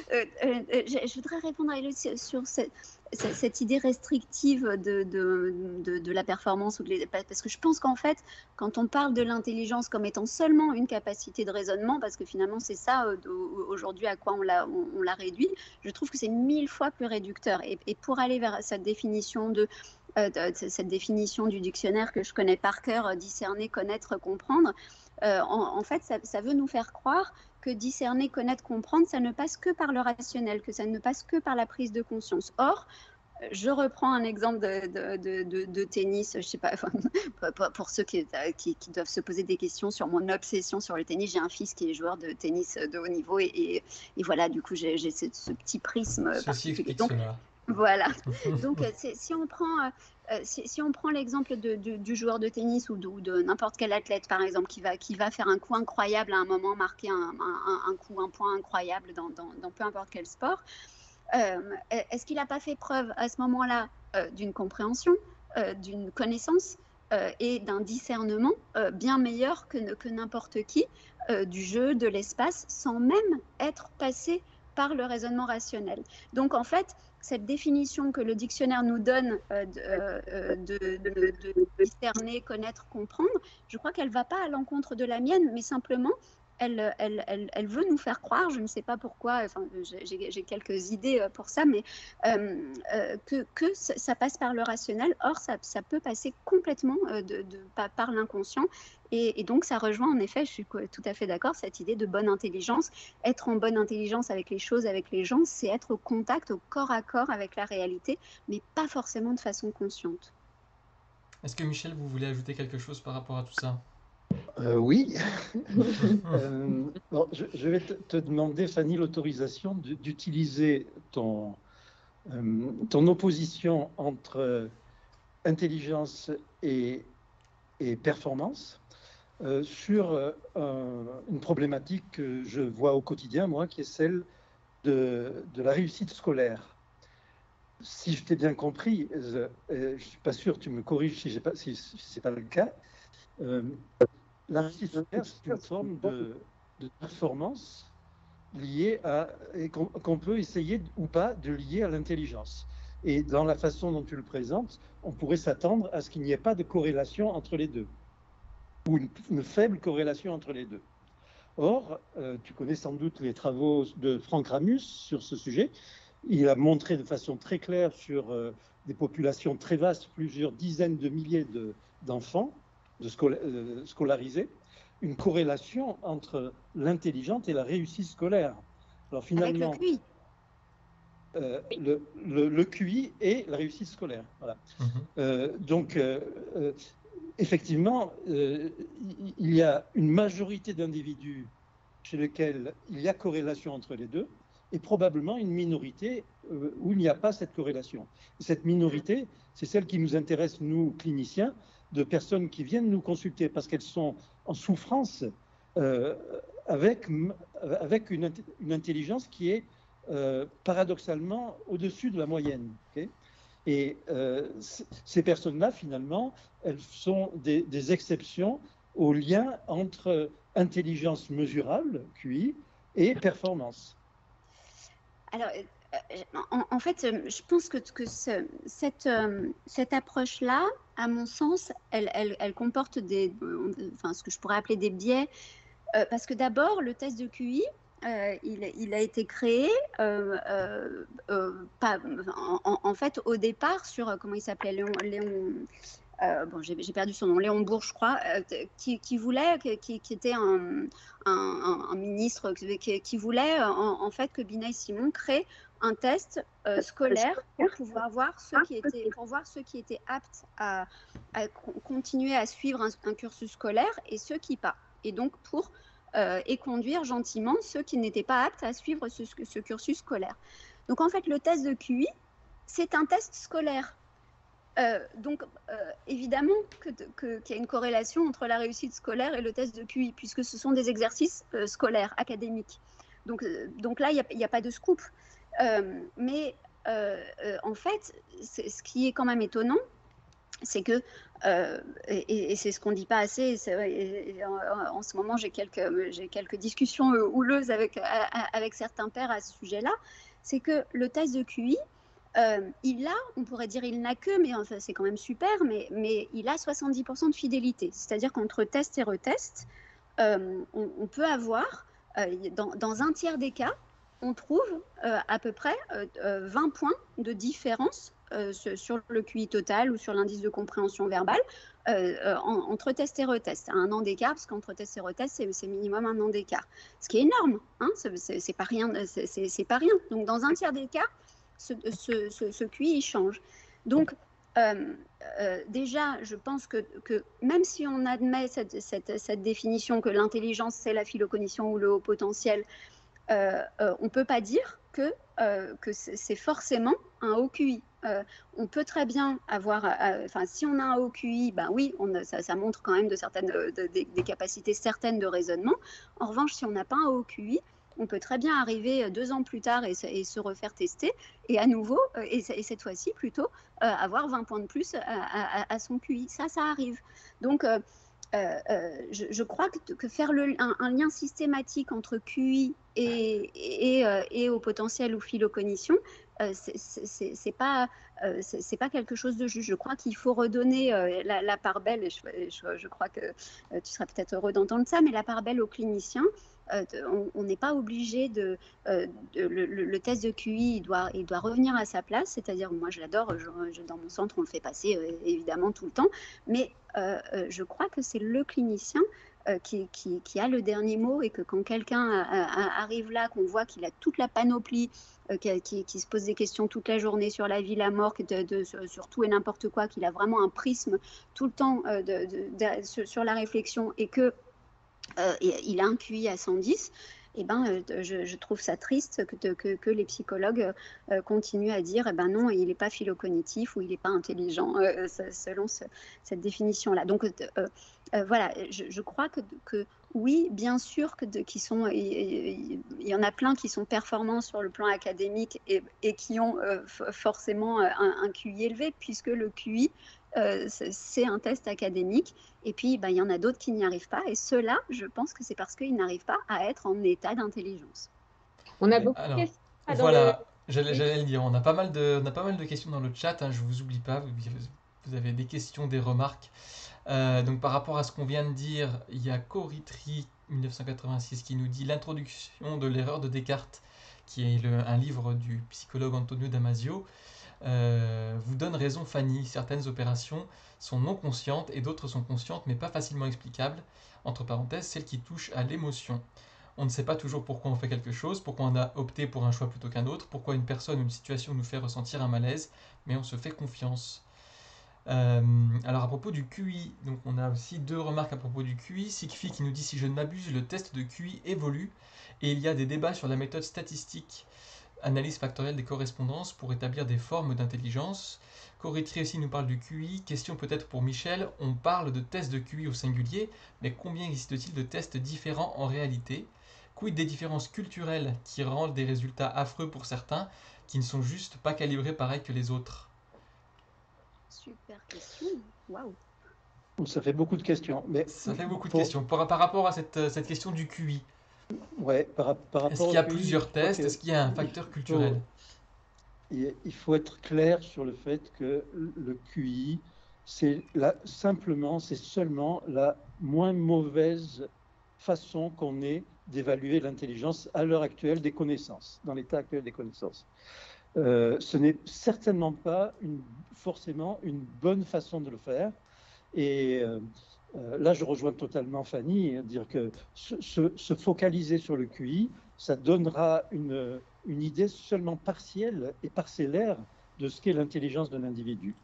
Je voudrais répondre à Héloïse sur cette idée restrictive de la performance, parce que je pense qu'en fait, quand on parle de l'intelligence comme étant seulement une capacité de raisonnement, parce que finalement c'est ça aujourd'hui à quoi on l'a réduit, je trouve que c'est 1000 fois plus réducteur. Et pour aller vers cette définition cette définition du dictionnaire que je connais par cœur, discerner, connaître, comprendre, en fait ça veut nous faire croire que discerner, connaître, comprendre, ça ne passe que par le rationnel, que ça ne passe que par la prise de conscience. Or, je reprends un exemple de tennis, je sais pas, pour ceux qui doivent se poser des questions sur mon obsession sur le tennis. J'ai un fils qui est joueur de tennis de haut niveau et voilà, du coup, j'ai ce petit prisme particulier. Donc, voilà. Donc, si on prend l'exemple du joueur de tennis ou de n'importe quel athlète, par exemple, qui va faire un coup incroyable à un moment, marquer un point incroyable dans peu importe quel sport, est-ce qu'il n'a pas fait preuve à ce moment-là d'une compréhension, d'une connaissance et d'un discernement bien meilleur que n'importe qui du jeu, de l'espace, sans même être passé par le raisonnement rationnel. Donc en fait, cette définition que le dictionnaire nous donne de discerner, connaître, comprendre, je crois qu'elle ne va pas à l'encontre de la mienne, mais simplement elle veut nous faire croire, je ne sais pas pourquoi, enfin, j'ai quelques idées pour ça, mais que ça passe par le rationnel. Or, ça peut passer complètement par l'inconscient. Et donc, ça rejoint, en effet, je suis tout à fait d'accord, cette idée de bonne intelligence. Être en bonne intelligence avec les choses, avec les gens, c'est être au contact, au corps à corps avec la réalité, mais pas forcément de façon consciente. Est-ce que Michel, vous voulez ajouter quelque chose par rapport à tout ça ? Oui. Bon, je vais te demander, Fanny, l'autorisation d'utiliser ton opposition entre intelligence et performance sur une problématique que je vois au quotidien, moi, qui est celle de la réussite scolaire. Si je t'ai bien compris, je ne suis pas sûr, tu me corriges si ce n'est pas le cas, la réussite scolaire, c'est une forme de performance liées et qu'on peut essayer ou pas de lier à l'intelligence. Et dans la façon dont tu le présentes, on pourrait s'attendre à ce qu'il n'y ait pas de corrélation entre les deux, ou une faible corrélation entre les deux. Or, tu connais sans doute les travaux de Franck Ramus sur ce sujet. Il a montré de façon très claire sur des populations très vastes, plusieurs dizaines de milliers d'enfants scolarisés, une corrélation entre l'intelligence et la réussite scolaire. Alors finalement, avec le QI. Le QI et la réussite scolaire. Voilà. Donc, effectivement, il y a une majorité d'individus chez lesquels il y a corrélation entre les deux, et probablement une minorité où il n'y a pas cette corrélation. Et cette minorité, c'est celle qui nous intéresse, nous, cliniciens, de personnes qui viennent nous consulter parce qu'elles sont en souffrance avec une intelligence qui est paradoxalement au-dessus de la moyenne. Okay. Et ces personnes-là, finalement, elles sont des exceptions au lien entre intelligence mesurable, QI, et performance. Alors, en fait, je pense que cette approche-là, à mon sens, elle comporte ce que je pourrais appeler des biais, parce que d'abord, le test de QI, il a été créé en fait au départ sur, comment il s'appelait, Léon bon, j'ai perdu son nom, Léon Bourges, je crois, qui était un ministre qui voulait en fait que Binet et Simon créent un test scolaire pour pouvoir voir ceux qui étaient aptes à continuer à suivre un cursus scolaire et ceux qui pas. Et donc pour conduire gentiment ceux qui n'étaient pas aptes à suivre ce cursus scolaire. Donc en fait, le test de QI, c'est un test scolaire. Donc, évidemment qu'il y a une corrélation entre la réussite scolaire et le test de QI, puisque ce sont des exercices scolaires, académiques. Donc là, il n'y a pas de scoop. Mais en fait, ce qui est quand même étonnant, c'est que, et c'est ce qu'on ne dit pas assez, en ce moment j'ai quelques discussions houleuses avec certains pairs à ce sujet-là, c'est que le test de QI, on pourrait dire il n'a que, mais enfin, c'est quand même super, mais il a 70% de fidélité. C'est-à-dire qu'entre test et retest, on peut avoir, dans un tiers des cas, on trouve à peu près 20 points de différence sur le QI total ou sur l'indice de compréhension verbale entre test et retest. À un an d'écart, parce qu'entre test et retest, c'est minimum un an d'écart. Ce qui est énorme, hein, c'est pas rien, c'est pas rien. Donc dans un tiers des cas, ce QI il change. Donc déjà, je pense que même si on admet cette définition que l'intelligence c'est la phylocognition ou le haut potentiel, on ne peut pas dire que c'est forcément un haut QI. On peut très bien avoir, si on a un haut QI, ben oui, ça montre quand même des capacités certaines de raisonnement. En revanche, si on n'a pas un haut QI, on peut très bien arriver 2 ans plus tard et se refaire tester et à nouveau, et cette fois-ci plutôt, avoir 20 points de plus à son QI. Ça arrive. Donc, je crois que faire un lien systématique entre QI et au potentiel ou phylocognition, c'est pas quelque chose de juste. Je crois qu'il faut redonner la part belle, et je crois que tu seras peut-être heureux d'entendre ça, mais la part belle aux cliniciens. On n'est pas obligé le test de QI, il doit revenir à sa place, c'est-à-dire moi je l'adore, dans mon centre on le fait passer évidemment tout le temps, mais je crois que c'est le clinicien qui a le dernier mot, et que quand quelqu'un arrive là, qu'on voit qu'il a toute la panoplie, qui se pose des questions toute la journée sur la vie, la mort, sur tout et n'importe quoi, qu'il a vraiment un prisme tout le temps sur la réflexion, et que il a un QI à 110, eh ben, je trouve ça triste que les psychologues continuent à dire non, il n'est pas phylocognitif ou il n'est pas intelligent selon cette définition-là. Donc voilà, je crois que oui, bien sûr il y en a plein qui sont performants sur le plan académique et qui ont forcément un QI élevé, puisque le QI, c'est un test académique. Et puis, il y en a d'autres qui n'y arrivent pas. Et ceux-là, je pense que c'est parce qu'ils n'arrivent pas à être en état d'intelligence. On a Mais beaucoup de alors, questions là, dans le... voilà, j'allais le dire, on a pas mal de questions dans le chat, hein, je vous oublie pas, vous avez des questions, des remarques. Donc par rapport à ce qu'on vient de dire, il y a Coritri 1986 qui nous dit l'introduction de l'erreur de Descartes, qui est un livre du psychologue Antonio Damasio, vous donne raison Fanny, certaines opérations sont non conscientes et d'autres sont conscientes mais pas facilement explicables, entre parenthèses, celles qui touchent à l'émotion. On ne sait pas toujours pourquoi on fait quelque chose, pourquoi on a opté pour un choix plutôt qu'un autre, pourquoi une personne ou une situation nous fait ressentir un malaise, mais on se fait confiance. Alors à propos du QI, donc on a aussi deux remarques à propos du QI. Sigfi qui nous dit si je ne m'abuse, le test de QI évolue et il y a des débats sur la méthode statistique, analyse factorielle des correspondances pour établir des formes d'intelligence. Coritri aussi nous parle du QI. Question peut-être pour Michel, on parle de tests de QI au singulier, mais combien existe-t-il de tests différents en réalité? Quid des différences culturelles qui rendent des résultats affreux pour certains, qui ne sont juste pas calibrés pareil que les autres? Super question. Waouh. Ça fait beaucoup de questions. Mais Ça fait beaucoup de questions. Par rapport à cette question du QI, ouais, par est-ce rapport qu'il au y a QI, plusieurs je crois tests? Est-ce qu'il y a un facteur culturel? il faut être clair sur le fait que le QI, c'est seulement la moins mauvaise façon qu'on ait d'évaluer l'intelligence à l'heure actuelle des connaissances, dans l'état actuel des connaissances. Ce n'est certainement pas forcément une bonne façon de le faire. Et là, je rejoins totalement Fanny, dire que se focaliser sur le QI, ça donnera une idée seulement partielle et parcellaire de ce qu'est l'intelligence d'un individu.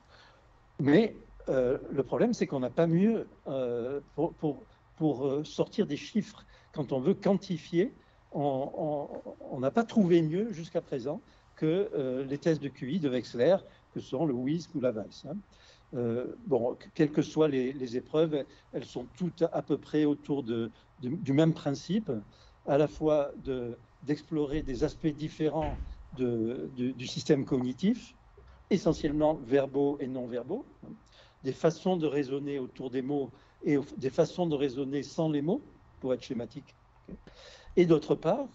Mais le problème, c'est qu'on n'a pas mieux pour sortir des chiffres. Quand on veut quantifier, on n'a pas trouvé mieux jusqu'à présent que les tests de QI de Wechsler, que sont le WISC ou la VALS. Bon, quelles que soient les épreuves, elles sont toutes à peu près autour du même principe, à la fois d'explorer des aspects différents du système cognitif, essentiellement verbaux et non verbaux, des façons de raisonner autour des mots et des façons de raisonner sans les mots, pour être schématique. Et d'autre part,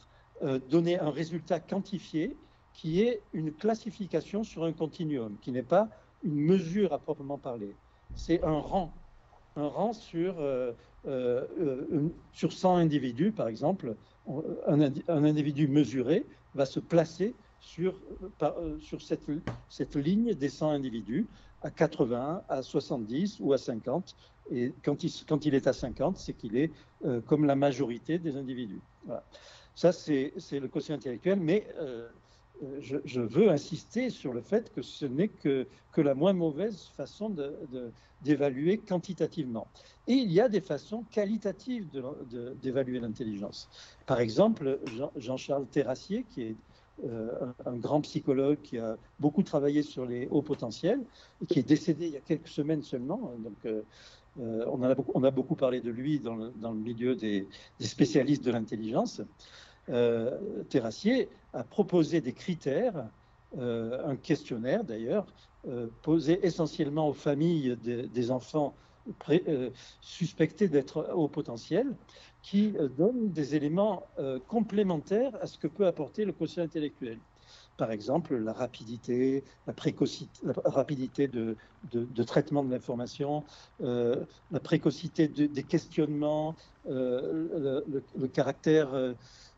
donner un résultat quantifié qui est une classification sur un continuum, qui n'est pas une mesure à proprement parler. C'est un rang sur 100 individus, par exemple. Un individu mesuré va se placer sur cette ligne des 100 individus, à 80, à 70 ou à 50. Et quand il est à 50, c'est qu'il est comme la majorité des individus. Voilà. Ça, c'est le quotient intellectuel, mais je veux insister sur le fait que ce n'est que la moins mauvaise façon d'évaluer quantitativement. Et il y a des façons qualitatives d'évaluer l'intelligence. Par exemple, Jean-Charles Terrassier, qui est un grand psychologue qui a beaucoup travaillé sur les hauts potentiels, et qui est décédé il y a quelques semaines seulement. Donc, on a beaucoup parlé de lui dans le milieu des spécialistes de l'intelligence. Terrassier a proposé des critères, un questionnaire d'ailleurs, posé essentiellement aux familles des enfants suspectés d'être haut potentiel, qui donne des éléments complémentaires à ce que peut apporter le quotient intellectuel. Par exemple, la rapidité, la précocité, la rapidité de traitement de l'information, la précocité des questionnements, le caractère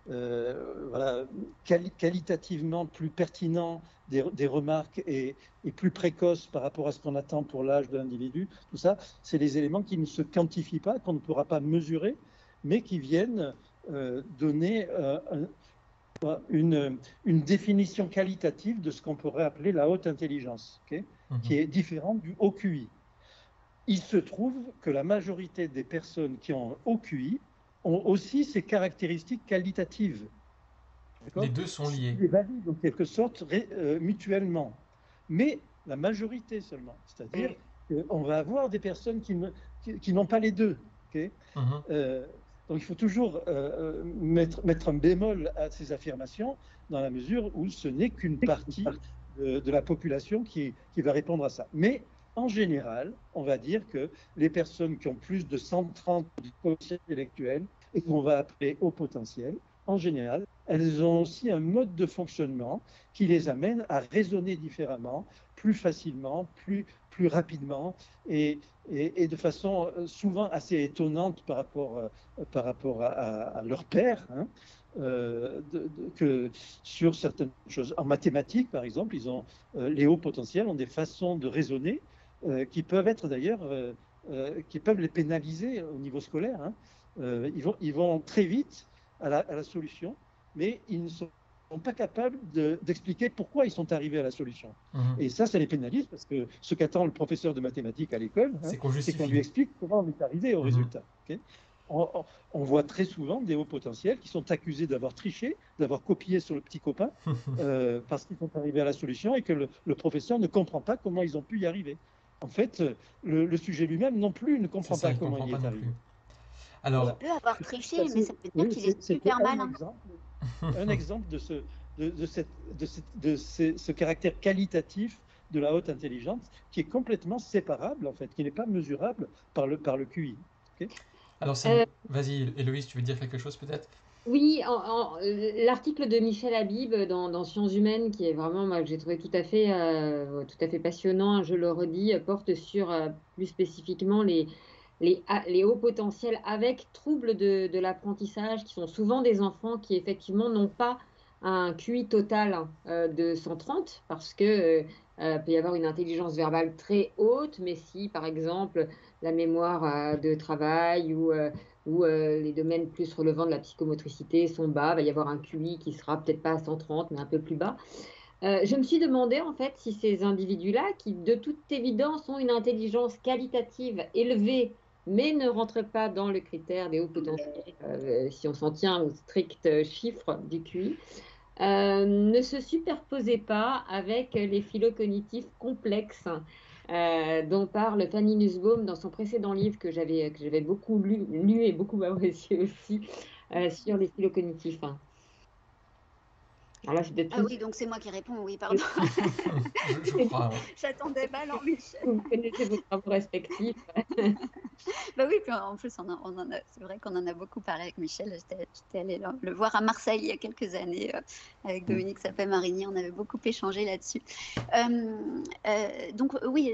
voilà, qualitativement plus pertinent des remarques et plus précoce par rapport à ce qu'on attend pour l'âge de l'individu. Tout ça, c'est des éléments qui ne se quantifient pas, qu'on ne pourra pas mesurer, mais qui viennent donner une définition qualitative de ce qu'on pourrait appeler la haute intelligence, okay, qui est différente du haut QI. Il se trouve que la majorité des personnes qui ont un haut QI ont aussi ces caractéristiques qualitatives. Les deux sont liés. Ils les valident en quelque sorte mutuellement, mais la majorité seulement. C'est-à-dire qu'on va avoir des personnes qui n'ont pas les deux. Okay, donc il faut toujours mettre un bémol à ces affirmations dans la mesure où ce n'est qu'une partie de la population qui va répondre à ça. Mais en général, on va dire que les personnes qui ont plus de 130 de quotient intellectuel et qu'on va appeler haut potentiel en général, elles ont aussi un mode de fonctionnement qui les amène à raisonner différemment, plus facilement, plus rapidement et de façon souvent assez étonnante par rapport à leur père, hein, que sur certaines choses. En mathématiques, par exemple, les hauts potentiels ont des façons de raisonner qui peuvent être d'ailleurs, qui peuvent les pénaliser au niveau scolaire, hein. Ils vont très vite à la solution, mais ils ne sont pas capables d'expliquer pourquoi ils sont arrivés à la solution. Et ça les pénalise parce que ce qu'attend le professeur de mathématiques à l'école, hein, c'est qu'on lui explique comment on est arrivé au résultat. Okay, on voit très souvent des hauts potentiels qui sont accusés d'avoir triché, d'avoir copié sur le petit copain, parce qu'ils sont arrivés à la solution et que le professeur ne comprend pas comment ils ont pu y arriver. En fait, le sujet lui-même non plus ne comprend pas comment il y est arrivé. Alors, il peut avoir triché, mais ça veut dire qu'il est super malin. Un exemple de ce caractère qualitatif de la haute intelligence qui est complètement séparable, en fait, qui n'est pas mesurable par le QI. Okay, alors, vas-y, Héloïse, tu veux dire quelque chose peut-être? Oui, l'article de Michel Habib dans Sciences humaines, qui est vraiment, moi, que j'ai trouvé tout à fait passionnant, hein, je le redis, porte sur plus spécifiquement les hauts potentiels avec troubles de l'apprentissage, qui sont souvent des enfants qui effectivement n'ont pas un QI total de 130, parce que peut y avoir une intelligence verbale très haute, mais si par exemple la mémoire de travail ou les domaines plus relevant de la psychomotricité sont bas, il va y avoir un QI qui sera peut-être pas à 130, mais un peu plus bas. Je me suis demandé en fait si ces individus-là, qui de toute évidence ont une intelligence qualitative élevée, mais ne rentrent pas dans le critère des hauts potentiels, si on s'en tient aux stricts chiffres du QI, ne se superposaient pas avec les phylocognitifs complexes dont parle Fanny Nussbaum dans son précédent livre que j'avais beaucoup lu et beaucoup apprécié aussi sur les phylocognitifs. Alors là, ah oui, donc c'est moi qui réponds, oui, pardon. Je crois, ouais. J'attendais mal en Michel. Vous connaissez vos travaux respectifs. Bah oui, puis en plus, c'est vrai qu'on en a beaucoup parlé avec Michel. J'étais allée le voir à Marseille il y a quelques années avec Dominique Sapin-Marigny. On avait beaucoup échangé là-dessus. Donc oui,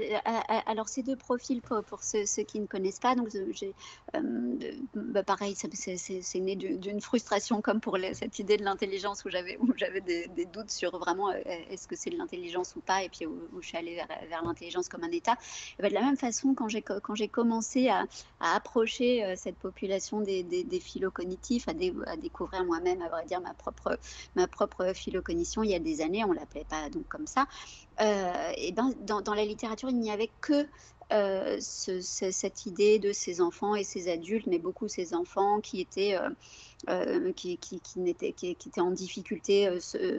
alors ces deux profils, pour ceux qui ne connaissent pas, donc pareil, c'est né d'une frustration comme pour cette idée de l'intelligence où j'avais des doutes sur vraiment est-ce que c'est de l'intelligence ou pas, et puis où je suis allée vers l'intelligence comme un état. Et de la même façon, quand j'ai commencé à approcher cette population des phylocognitifs, à découvrir moi-même, à vrai dire, ma propre phylocognition il y a des années, on ne l'appelait pas donc comme ça, et ben, dans la littérature, il n'y avait que cette idée de ces enfants et ces adultes, mais beaucoup ces enfants qui étaient qui étaient en difficulté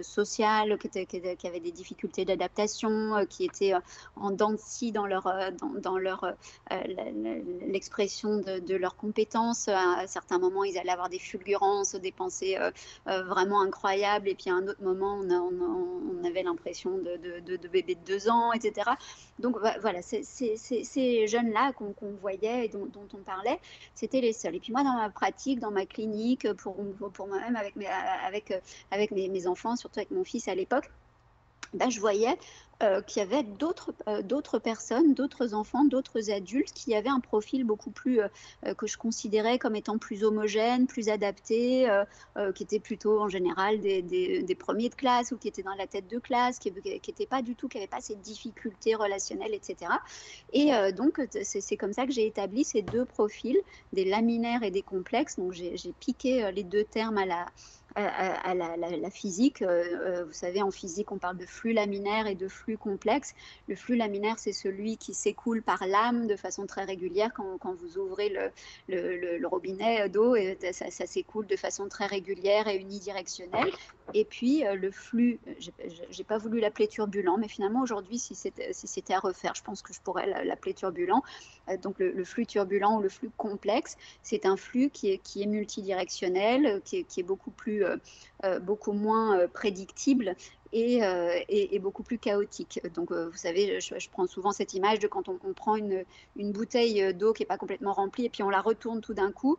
sociale, qui avaient des difficultés d'adaptation, qui étaient en dents de scie dans l'expression de leurs compétences. À certains moments, ils allaient avoir des fulgurances, des pensées vraiment incroyables, et puis à un autre moment, on avait l'impression de bébés de 2 ans, etc. Donc voilà, ces jeunes-là qu'on voyait et dont on parlait, c'était les seuls. Et puis moi, dans ma pratique, dans ma clinique, pour moi-même, avec mes enfants, surtout avec mon fils à l'époque, je voyais qu'il y avait d'autres personnes, d'autres enfants, d'autres adultes qui avaient un profil beaucoup plus, que je considérais comme étant plus homogène, plus adapté, qui étaient plutôt en général des premiers de classe ou qui étaient dans la tête de classe, qui n'étaient pas du tout, qui n'avaient pas ces difficultés relationnelles, etc. Et donc, c'est comme ça que j'ai établi ces deux profils, des laminaires et des complexes. Donc, j'ai piqué les deux termes à la physique. Vous savez, en physique, on parle de flux laminaire et de flux complexe. Le flux laminaire, c'est celui qui s'écoule par lame de façon très régulière. Quand vous ouvrez le robinet d'eau, ça s'écoule de façon très régulière et unidirectionnelle. Et puis, le flux, j'ai pas voulu l'appeler turbulent, mais finalement, aujourd'hui, si c'était à refaire, je pense que je pourrais l'appeler turbulent. Donc, le flux turbulent ou le flux complexe, c'est un flux qui est multidirectionnel, qui est beaucoup moins prédictible et beaucoup plus chaotique. Donc, vous savez, je prends souvent cette image de quand on prend une bouteille d'eau qui n'est pas complètement remplie et puis on la retourne tout d'un coup,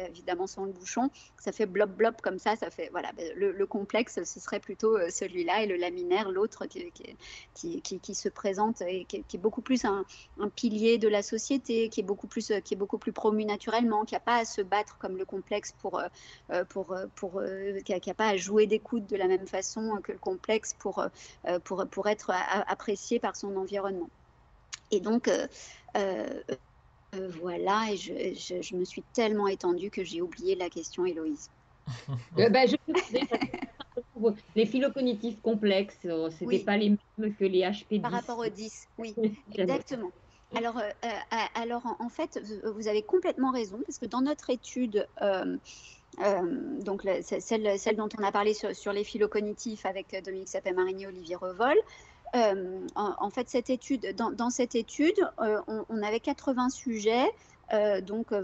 évidemment sans le bouchon, ça fait blob blob comme ça fait, voilà, le complexe, ce serait plutôt celui-là, et le laminaire, l'autre qui se présente et qui est beaucoup plus un pilier de la société, qui est beaucoup plus promu naturellement, qui n'a pas à se battre comme le complexe qui n'a pas à jouer des coudes de la même façon que le complexe pour être apprécié par son environnement. Et donc, voilà, et je me suis tellement étendue que j'ai oublié la question, Héloïse. Les phylocognitifs complexes, ce n'étaient pas les mêmes que les HP10. Par rapport aux 10, oui, exactement. Alors, en fait, vous avez complètement raison, parce que dans notre étude, donc celle dont on a parlé sur les phylocognitifs avec Dominique Sapin-Marigny et Olivier Revol, en fait, dans cette étude, on avait 80 sujets, donc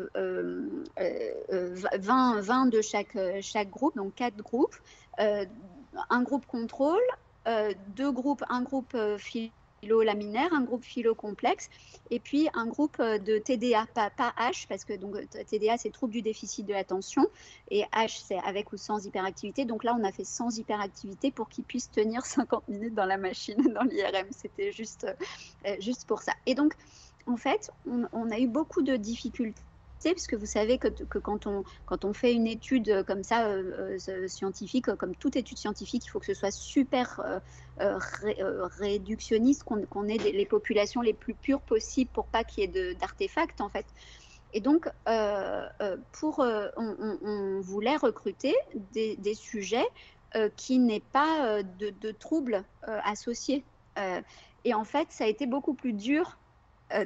20 de chaque groupe, donc 4 groupes, un groupe contrôle, 2 groupes, un groupe philo-laminaire, un groupe philo-complexe, et puis un groupe de TDA, pas H, parce que donc, TDA c'est trouble du déficit de l'attention, et H c'est avec ou sans hyperactivité. Donc là on a fait sans hyperactivité pour qu'ils puissent tenir 50 minutes dans la machine, dans l'IRM. C'était juste pour ça. Et donc en fait on a eu beaucoup de difficultés, parce que vous savez que quand on fait une étude comme ça, scientifique, comme toute étude scientifique, il faut que ce soit super réductionniste, qu'on ait les populations les plus pures possibles pour pas qu'il y ait d'artefacts, en fait. Et donc, on voulait recruter des sujets qui n'aient pas de troubles associés. Et en fait, ça a été beaucoup plus dur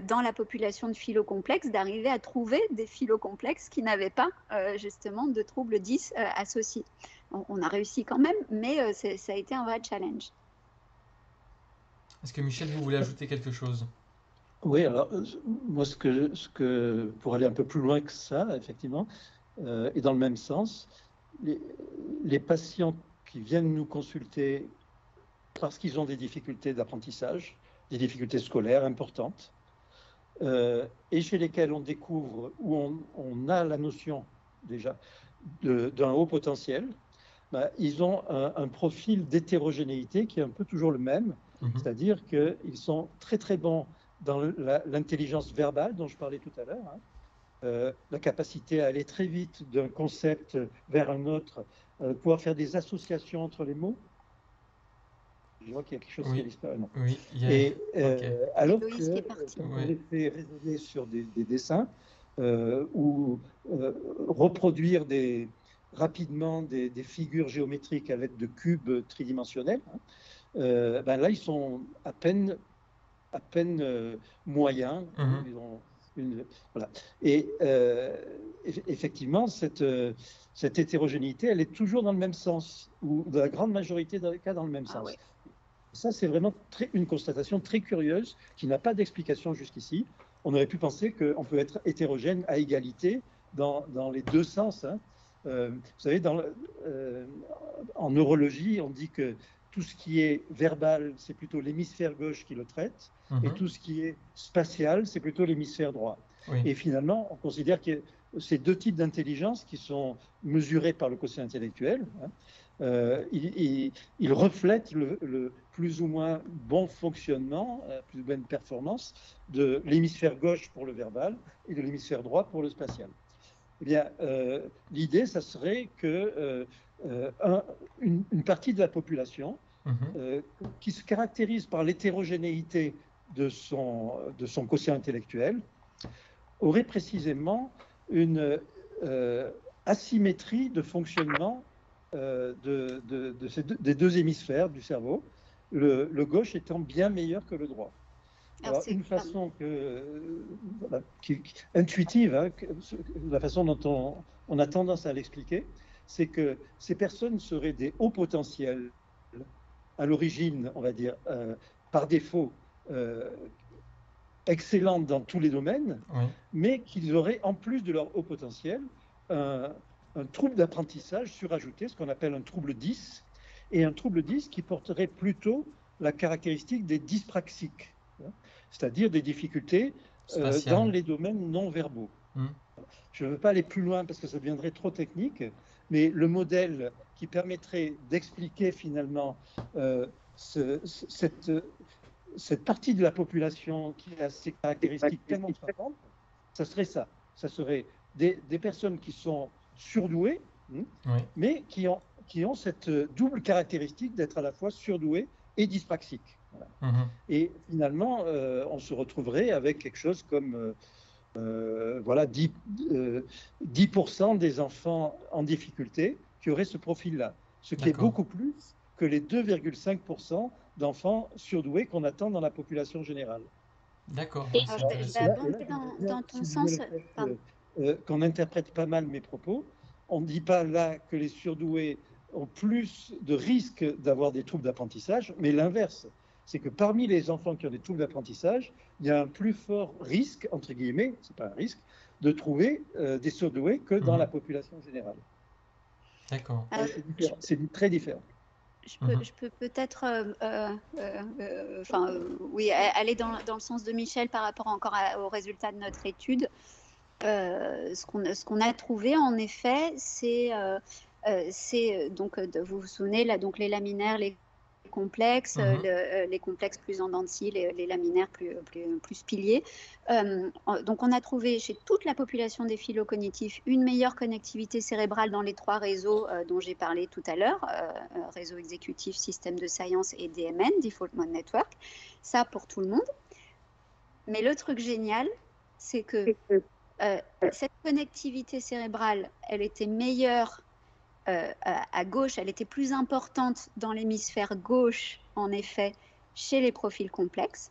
dans la population de phylocomplexes d'arriver à trouver des phylocomplexes qui n'avaient pas justement de troubles 10 associés. On a réussi quand même, mais ça a été un vrai challenge. Est-ce que Michel, vous voulez ajouter quelque chose? Oui, alors moi, pour aller un peu plus loin que ça, effectivement, et dans le même sens, les patients qui viennent nous consulter parce qu'ils ont des difficultés d'apprentissage, des difficultés scolaires importantes, et chez lesquels on découvre, où on a la notion déjà d'un haut potentiel, ils ont un profil d'hétérogénéité qui est un peu toujours le même, c'est-à-dire qu'ils sont très très bons dans l'intelligence verbale dont je parlais tout à l'heure, la capacité à aller très vite d'un concept vers un autre, pouvoir faire des associations entre les mots. Je vois qu'il y a quelque chose qui a disparu. Non. Oui, alors que quand on les fait raisonner sur des dessins ou reproduire rapidement des figures géométriques à l'aide de cubes tridimensionnels, là ils sont à peine moyens. Ils ont voilà. Et effectivement, cette hétérogénéité, elle est toujours dans le même sens, ou dans la grande majorité des cas dans le même sens. Ouais. Ça, c'est vraiment une constatation très curieuse qui n'a pas d'explication jusqu'ici. On aurait pu penser qu'on peut être hétérogène à égalité dans les deux sens. Vous savez, en neurologie, on dit que tout ce qui est verbal, c'est plutôt l'hémisphère gauche qui le traite, et tout ce qui est spatial, c'est plutôt l'hémisphère droit. Oui. Et finalement, on considère que ces deux types d'intelligence qui sont mesurés par le quotient intellectuel, ils reflètent le plus ou moins bon fonctionnement, plus ou moins performance de l'hémisphère gauche pour le verbal et de l'hémisphère droit pour le spatial. Eh bien, l'idée, ça serait que une partie de la population qui se caractérise par l'hétérogénéité de son quotient intellectuel aurait précisément une asymétrie de fonctionnement des deux hémisphères du cerveau, le gauche étant bien meilleur que le droit. Alors, une façon intuitive, la façon dont on a tendance à l'expliquer, c'est que ces personnes seraient des hauts potentiels à l'origine, on va dire, par défaut, excellentes dans tous les domaines, mais qu'ils auraient, en plus de leur haut potentiel, un trouble d'apprentissage surajouté, ce qu'on appelle un trouble 10, et un trouble 10 qui porterait plutôt la caractéristique des dyspraxiques, c'est-à-dire des difficultés dans les domaines non verbaux. Je ne veux pas aller plus loin parce que ça deviendrait trop technique, mais le modèle qui permettrait d'expliquer finalement cette partie de la population qui a ces caractéristiques tellement frappantes, ça serait ça. Ça serait des personnes qui sont surdouées, mais qui ont cette double caractéristique d'être à la fois surdouées et dyspraxiques. Voilà. Et finalement, on se retrouverait avec quelque chose comme 10% des enfants en difficulté qui auraient ce profil-là, ce qui est beaucoup plus que les 2,5% d'enfants surdoués qu'on attend dans la population générale. D'accord. Et je vais abonder dans ton sens. Qu'on interprète pas mal mes propos, on ne dit pas là que les surdoués ont plus de risques d'avoir des troubles d'apprentissage, mais l'inverse. C'est que parmi les enfants qui ont des troubles d'apprentissage, il y a un plus fort risque, entre guillemets, c'est pas un risque, de trouver des surdoués que dans la population générale. D'accord. C'est très différent. Je peux peut-être aller dans le sens de Michel par rapport encore aux résultats de notre étude. Ce qu'on a trouvé, en effet, c'est donc, vous vous souvenez, là, donc les laminaires, les complexes, les complexes plus en dents de scie, les laminaires plus piliers. Donc on a trouvé chez toute la population des phylocognitifs une meilleure connectivité cérébrale dans les 3 réseaux dont j'ai parlé tout à l'heure, réseau exécutif, système de science et DMN, Default Mode Network, ça pour tout le monde. Mais le truc génial, c'est que cette connectivité cérébrale, elle était meilleure à gauche, elle était plus importante dans l'hémisphère gauche, en effet, chez les profils complexes,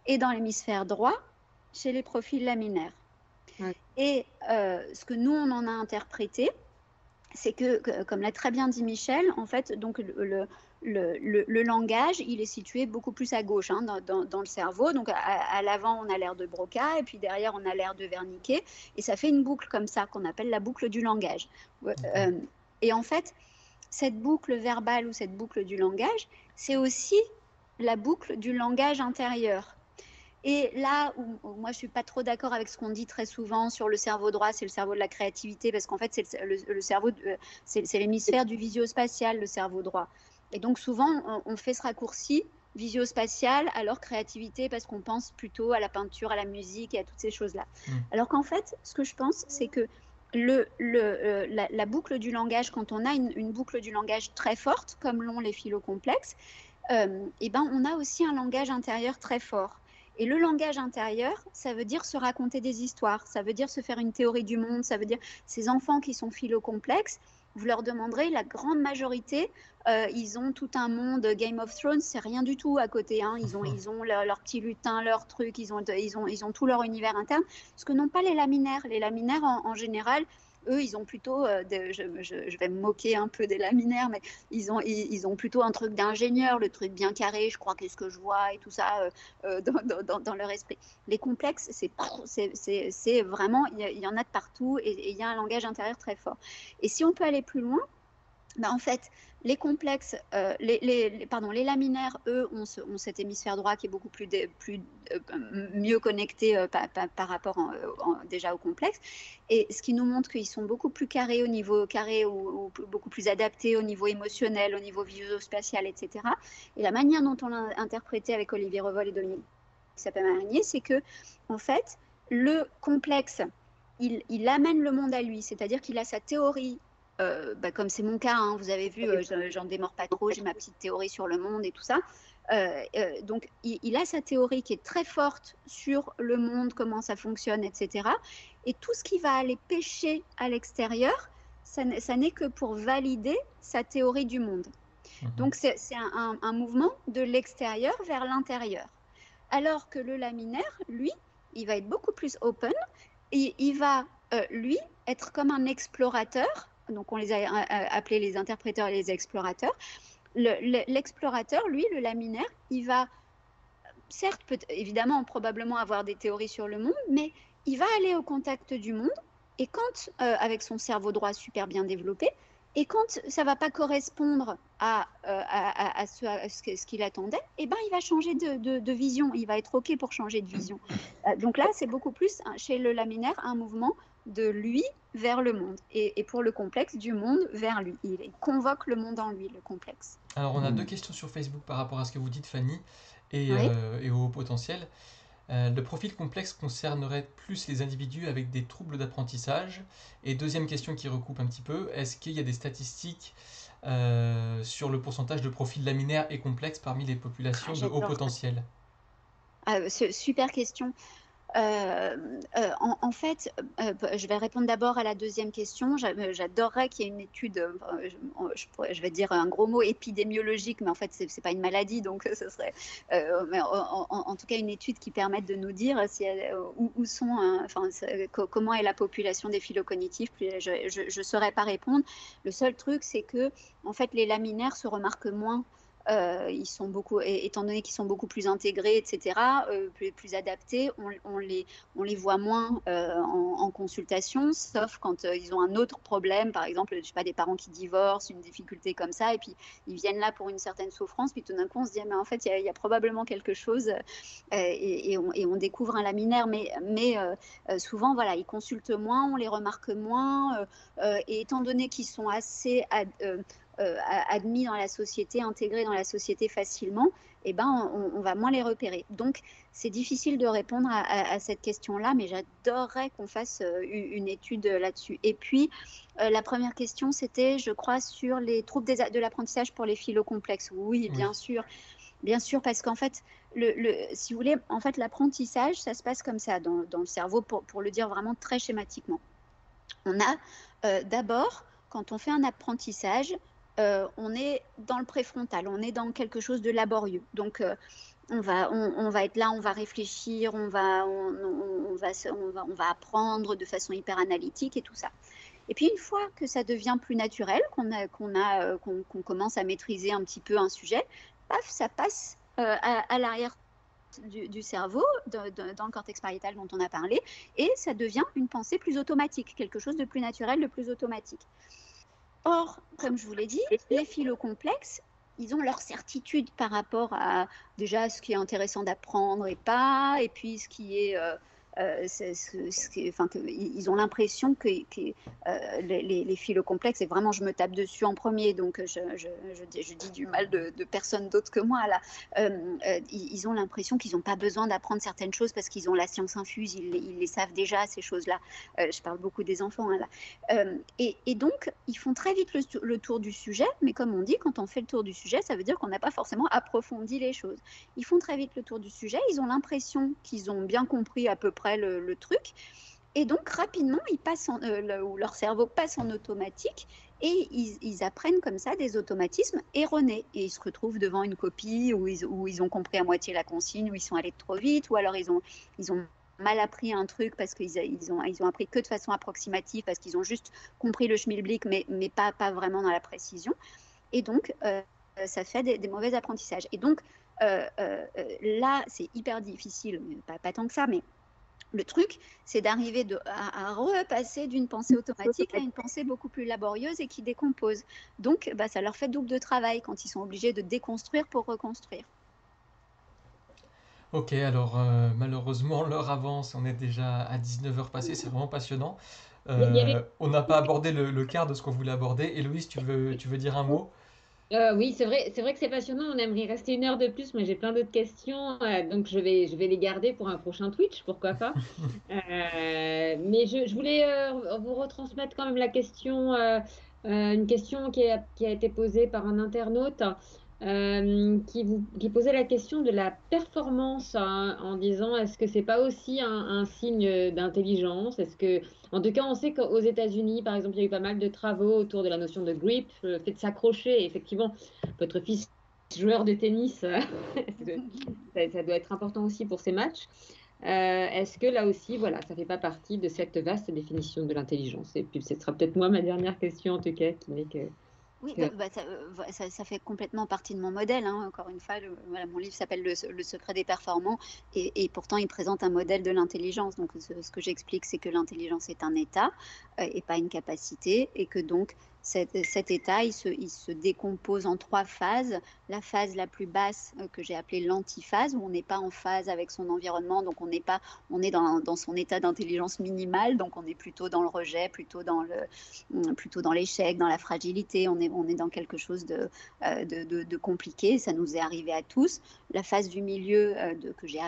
et dans l'hémisphère droit, chez les profils laminaires. Et ce que nous, on en a interprété, c'est que, comme l'a très bien dit Michel, en fait, donc le langage, il est situé beaucoup plus à gauche dans le cerveau. Donc à l'avant, on a l'air de Broca, et puis derrière, on a l'air de Wernicke, et ça fait une boucle comme ça qu'on appelle la boucle du langage. Et en fait, cette boucle verbale ou cette boucle du langage, c'est aussi la boucle du langage intérieur. Et là où moi je suis pas trop d'accord avec ce qu'on dit très souvent sur le cerveau droit, c'est le cerveau de la créativité, parce qu'en fait c'est le cerveau, c'est l'hémisphère du visio-spatial, le cerveau droit. Et donc souvent on fait ce raccourci visio-spatial alors créativité parce qu'on pense plutôt à la peinture, à la musique et à toutes ces choses-là. Alors qu'en fait, ce que je pense, c'est que la boucle du langage, quand on a une boucle du langage très forte, comme l'ont les phylocomplexes, et ben on a aussi un langage intérieur très fort. Et le langage intérieur, ça veut dire se raconter des histoires, ça veut dire se faire une théorie du monde, ça veut dire ces enfants qui sont phylocomplexes, vous leur demanderez, la grande majorité, ils ont tout un monde. Game of Thrones, c'est rien du tout à côté. Ils ont leur petit lutin, leur truc, ils ont tout leur univers interne. Ce que n'ont pas les laminaires. Les laminaires, en général, eux, ils ont plutôt, je vais me moquer un peu des laminaires, mais ils ont plutôt un truc d'ingénieur, le truc bien carré, je crois qu'est-ce que je vois et tout ça dans leur esprit. Les complexes, c'est vraiment, il y en a de partout et il y a un langage intérieur très fort. Et si on peut aller plus loin, en fait, les complexes, les laminaires, eux, ont cet hémisphère droit qui est beaucoup mieux connecté par rapport déjà au complexe. Et ce qui nous montre qu'ils sont beaucoup plus carrés au niveau carré ou beaucoup plus adaptés au niveau émotionnel, au niveau visuospatial, etc. Et la manière dont on l'a interprété avec Olivier Revol et Dominique Sapin-Marinier, c'est que, en fait, le complexe, il amène le monde à lui, c'est-à-dire qu'il a sa théorie. Comme c'est mon cas, vous avez vu, j'en démords pas trop, j'ai ma petite théorie sur le monde et tout ça. Donc, il a sa théorie qui est très forte sur le monde, comment ça fonctionne, etc. Et tout ce qui va aller pêcher à l'extérieur, ça n'est que pour valider sa théorie du monde. Donc, c'est un mouvement de l'extérieur vers l'intérieur. Alors que le laminaire, lui, il va être beaucoup plus open et il va, lui, être comme un explorateur. Donc, on les a appelés les interpréteurs et les explorateurs. L'explorateur, lui, le laminaire, il va, certes, évidemment, probablement avoir des théories sur le monde, mais il va aller au contact du monde, et quand, avec son cerveau droit super bien développé, et quand ça ne va pas correspondre ce qu'il attendait, et ben, il va changer de vision, il va être OK pour changer de vision. Donc là, c'est beaucoup plus chez le laminaire un mouvement de lui vers le monde, et pour le complexe, du monde vers lui. Il convoque le monde en lui, le complexe. Alors, on a deux questions sur Facebook par rapport à ce que vous dites, Fanny, Oui. et au haut potentiel. Le profil complexe concernerait plus les individus avec des troubles d'apprentissage. Et deuxième question qui recoupe un petit peu, est-ce qu'il y a des statistiques sur le pourcentage de profils laminaires et complexes parmi les populations de haut J'adore ça. potentiel? Super question. En fait, je vais répondre d'abord à la deuxième question. J'adorerais qu'il y ait une étude, je vais dire un gros mot épidémiologique, mais en fait, c'est pas une maladie, donc ce serait, mais en tout cas, une étude qui permette de nous dire où sont, comment est la population des phylocognitifs. Je ne saurais pas répondre. Le seul truc, c'est que, en fait, les laminaires se remarquent moins. Ils sont beaucoup, étant donné qu'ils sont beaucoup plus intégrés, etc., plus adaptés, on les voit moins en consultation, sauf quand ils ont un autre problème, par exemple, je sais pas, des parents qui divorcent, une difficulté comme ça, et puis ils viennent là pour une certaine souffrance, puis tout d'un coup on se dit, mais en fait, il y a probablement quelque chose, et on découvre un laminaire, mais souvent, voilà, ils consultent moins, on les remarque moins, et étant donné qu'ils sont assez admis dans la société, intégrés dans la société facilement, eh ben, on va moins les repérer. Donc, c'est difficile de répondre à cette question-là, mais j'adorerais qu'on fasse une étude là-dessus. Et puis, la première question, c'était, je crois, sur les troubles de l'apprentissage pour les phylocomplexes. Oui, bien sûr. Bien sûr, parce qu'en fait, si vous voulez, en fait, l'apprentissage, ça se passe comme ça dans le cerveau, pour le dire vraiment très schématiquement. On a d'abord, quand on fait un apprentissage, on est dans le préfrontal, on est dans quelque chose de laborieux. Donc, on va être là, on va réfléchir, on va apprendre de façon hyper analytique et tout ça. Et puis, une fois que ça devient plus naturel, qu'on commence à maîtriser un petit peu un sujet, paf, ça passe à l'arrière du cerveau, dans le cortex pariétal dont on a parlé, et ça devient une pensée plus automatique, quelque chose de plus naturel, de plus automatique. Or, comme je vous l'ai dit, les phylocomplexes, ils ont leur certitude par rapport à déjà ce qui est intéressant d'apprendre et pas, et puis ce qui est... ils ont l'impression que les phylocomplexes, et vraiment je me tape dessus en premier, donc je dis du mal de personne d'autre que moi là, ils ont l'impression qu'ils n'ont pas besoin d'apprendre certaines choses parce qu'ils ont la science infuse, ils les savent déjà, ces choses-là. Je parle beaucoup des enfants là. Et donc ils font très vite le tour du sujet, mais comme on dit, quand on fait le tour du sujet, ça veut dire qu'on n'a pas forcément approfondi les choses. Ils font très vite le tour du sujet, ils ont l'impression qu'ils ont bien compris à peu près le truc, et donc rapidement leur cerveau passe en automatique, et ils apprennent comme ça des automatismes erronés, et ils se retrouvent devant une copie où ils ont compris à moitié la consigne, où ils sont allés trop vite, ou alors ils ont mal appris un truc parce qu'ils ont appris que de façon approximative, parce qu'ils ont juste compris le schmilblick, mais pas vraiment dans la précision, et donc ça fait des mauvais apprentissages. Et donc là, c'est hyper difficile, pas tant que ça, mais le truc, c'est d'arriver à repasser d'une pensée automatique à une pensée beaucoup plus laborieuse et qui décompose. Donc, ça leur fait double de travail quand ils sont obligés de déconstruire pour reconstruire. Ok, alors malheureusement l'heure avance, on est déjà à 19h passées, c'est vraiment passionnant. On n'a pas abordé le quart de ce qu'on voulait aborder. Héloïse, tu veux dire un mot? Oui, c'est vrai que c'est passionnant. On aimerait rester une heure de plus, mais j'ai plein d'autres questions, donc je vais les garder pour un prochain Twitch, pourquoi pas. Mais je voulais vous retransmettre quand même la question, une question qui a été posée par un internaute, qui posait la question de la performance, hein, en disant est-ce que c'est pas aussi un signe d'intelligence? En tout cas, on sait qu'aux États-Unis, par exemple, il y a eu pas mal de travaux autour de la notion de grip, le fait de s'accrocher. Et effectivement, votre fils, joueur de tennis, ça doit être important aussi pour ces matchs. Est-ce que là aussi, voilà, ça ne fait pas partie de cette vaste définition de l'intelligence? Et puis, ce sera peut-être moi ma dernière question, en tout cas, qui n'est que... Oui, ça fait complètement partie de mon modèle, hein. Encore une fois, mon livre s'appelle Le secret des performants, et pourtant il présente un modèle de l'intelligence. Donc ce que j'explique, c'est que l'intelligence est un état et pas une capacité, et que donc cet état, il se décompose en 3 phases. La phase la plus basse, que j'ai appelée l'antiphase, où on n'est pas en phase avec son environnement, donc on est dans son état d'intelligence minimale, donc on est plutôt dans le rejet, plutôt dans l'échec, dans la fragilité, on est dans quelque chose de compliqué, ça nous est arrivé à tous. La phase du milieu, que j'ai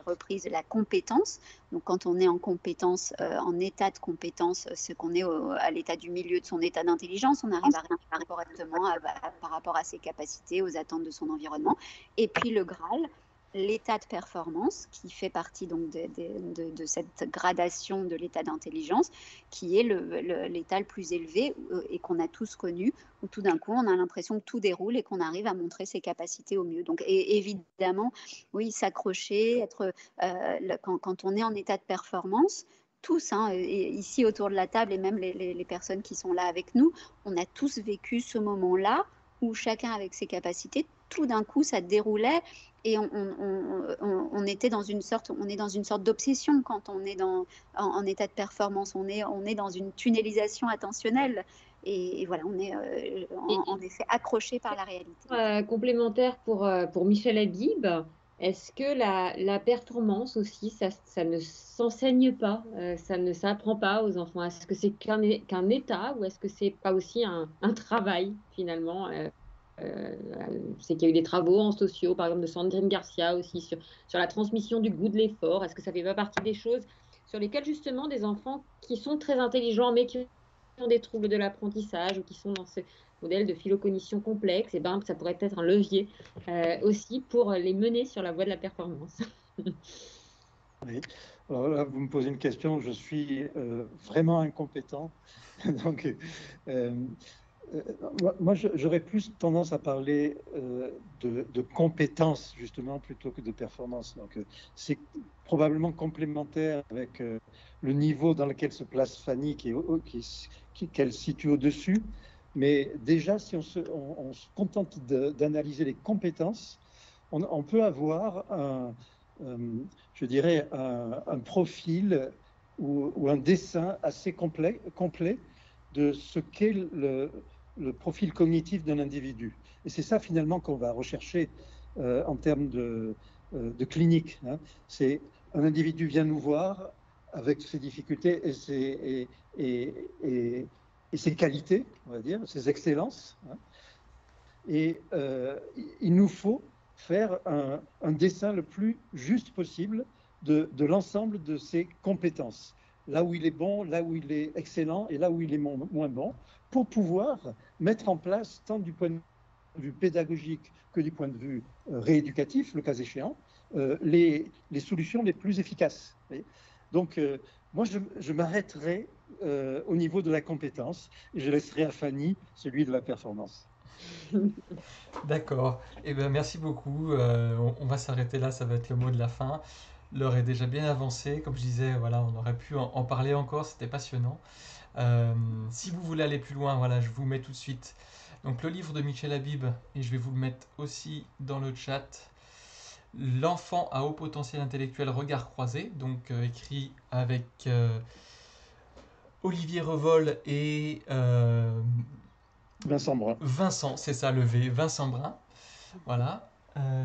reprise la compétence, donc quand on est en compétence, en état de compétence, ce qu'on est à l'état du milieu de son état d'intelligence, on arrive à répondre correctement par rapport à ses capacités, aux attentes de son environnement. Et puis le Graal, l'état de performance, qui fait partie donc de cette gradation de l'état d'intelligence, qui est l'état le plus élevé et qu'on a tous connu, où tout d'un coup on a l'impression que tout déroule et qu'on arrive à montrer ses capacités au mieux. Donc évidemment, oui, s'accrocher, quand on est en état de performance, tous, ici autour de la table et même les personnes qui sont là avec nous, on a tous vécu ce moment-là où chacun avec ses capacités, tout d'un coup ça déroulait et on est dans une sorte d'obsession quand on est en état de performance, on est dans une tunnelisation attentionnelle et voilà, on est en effet accroché par la réalité. Complémentaire pour Michel Habib, est-ce que la performance aussi, ça ne s'enseigne pas, ça ne s'apprend pas aux enfants? Est-ce que c'est qu'un état ou est-ce que c'est pas aussi un travail finalement? C'est qu'il y a eu des travaux en sociaux, par exemple de Sandrine Garcia aussi, sur la transmission du goût de l'effort. Est-ce que ça fait pas partie des choses sur lesquelles justement des enfants qui sont très intelligents mais qui ont des troubles de l'apprentissage ou qui sont dans ce modèle de phylocognition complexe, et ça pourrait être un levier aussi pour les mener sur la voie de la performance. Oui. Alors là, vous me posez une question, je suis vraiment incompétent. Donc, moi, j'aurais plus tendance à parler de compétences, justement, plutôt que de performance. Donc, c'est probablement complémentaire avec le niveau dans lequel se place Fanny, qu'elle situe au-dessus. Mais déjà, si on se contente d'analyser les compétences, on peut avoir je dirais, un profil ou un dessin assez complet de ce qu'est le profil cognitif d'un individu. Et c'est ça finalement qu'on va rechercher en termes de clinique. C'est un individu vient nous voir avec ses difficultés et ses qualités, on va dire, ses excellences. Et il nous faut faire un dessin le plus juste possible de l'ensemble de ses compétences. Là où il est bon, là où il est excellent et là où il est moins bon, pour pouvoir mettre en place, tant du point de vue pédagogique que du point de vue rééducatif, le cas échéant, les solutions les plus efficaces. Donc, moi, je m'arrêterai au niveau de la compétence et je laisserai à Fanny celui de la performance. D'accord. Eh bien, merci beaucoup. On va s'arrêter là, ça va être le mot de la fin. L'heure est déjà bien avancée. Comme je disais, voilà, on aurait pu en parler encore, c'était passionnant. Si vous voulez aller plus loin, voilà, je vous mets tout de suite donc, le livre de Michel Habib, et je vais vous le mettre aussi dans le chat. L'enfant à haut potentiel intellectuel, regard croisé, donc écrit avec Olivier Revol et Vincent Brun. Vincent, c'est ça le V, Vincent Brun. Voilà,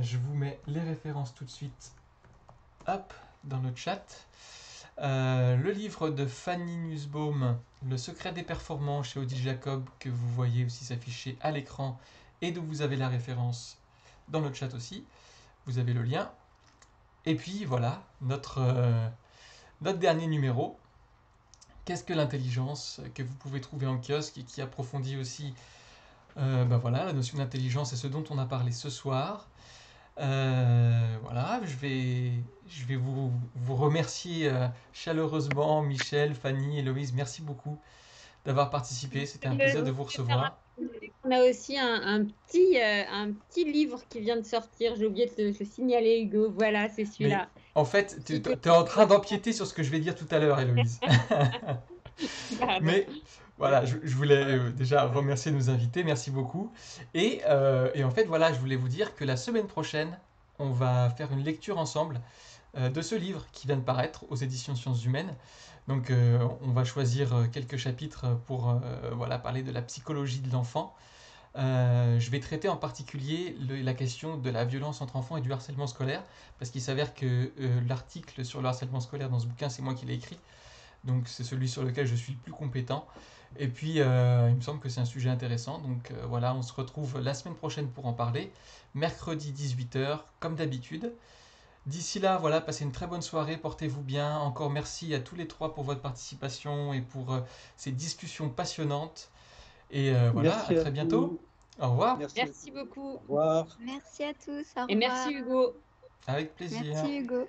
je vous mets les références tout de suite, hop, dans le chat. Le livre de Fanny Nussbaum, Le secret des performances chez Odile Jacob, que vous voyez aussi s'afficher à l'écran et d'où vous avez la référence dans le chat aussi. Vous avez le lien. Et puis voilà, notre dernier numéro. Qu'est-ce que l'intelligence, que vous pouvez trouver en kiosque et qui approfondit aussi voilà, la notion d'intelligence et ce dont on a parlé ce soir. Voilà, je vais vous remercier chaleureusement, Michel, Fanny, Héloïse, merci beaucoup d'avoir participé, c'était un plaisir de vous recevoir. On a aussi un petit livre qui vient de sortir, j'ai oublié de le signaler, Hugo, voilà, c'est celui-là. Mais, en fait, tu es en train d'empiéter sur ce que je vais dire tout à l'heure, Héloïse. Mais voilà, je voulais déjà remercier nos invités, merci beaucoup. Et en fait, voilà, je voulais vous dire que la semaine prochaine, on va faire une lecture ensemble de ce livre qui vient de paraître aux éditions Sciences Humaines. Donc on va choisir quelques chapitres pour voilà, parler de la psychologie de l'enfant. Je vais traiter en particulier la question de la violence entre enfants et du harcèlement scolaire, parce qu'il s'avère que l'article sur le harcèlement scolaire dans ce bouquin, c'est moi qui l'ai écrit, donc c'est celui sur lequel je suis le plus compétent. Et puis il me semble que c'est un sujet intéressant, donc voilà, on se retrouve la semaine prochaine pour en parler, mercredi 18h, comme d'habitude. D'ici là, voilà, passez une très bonne soirée, portez-vous bien. Encore merci à tous les trois pour votre participation et pour ces discussions passionnantes. Et voilà, à Merci à très bientôt. vous. Au revoir, Merci beaucoup. Au revoir. Merci à tous. Au Et merci revoir. Hugo. avec plaisir. Merci Hugo.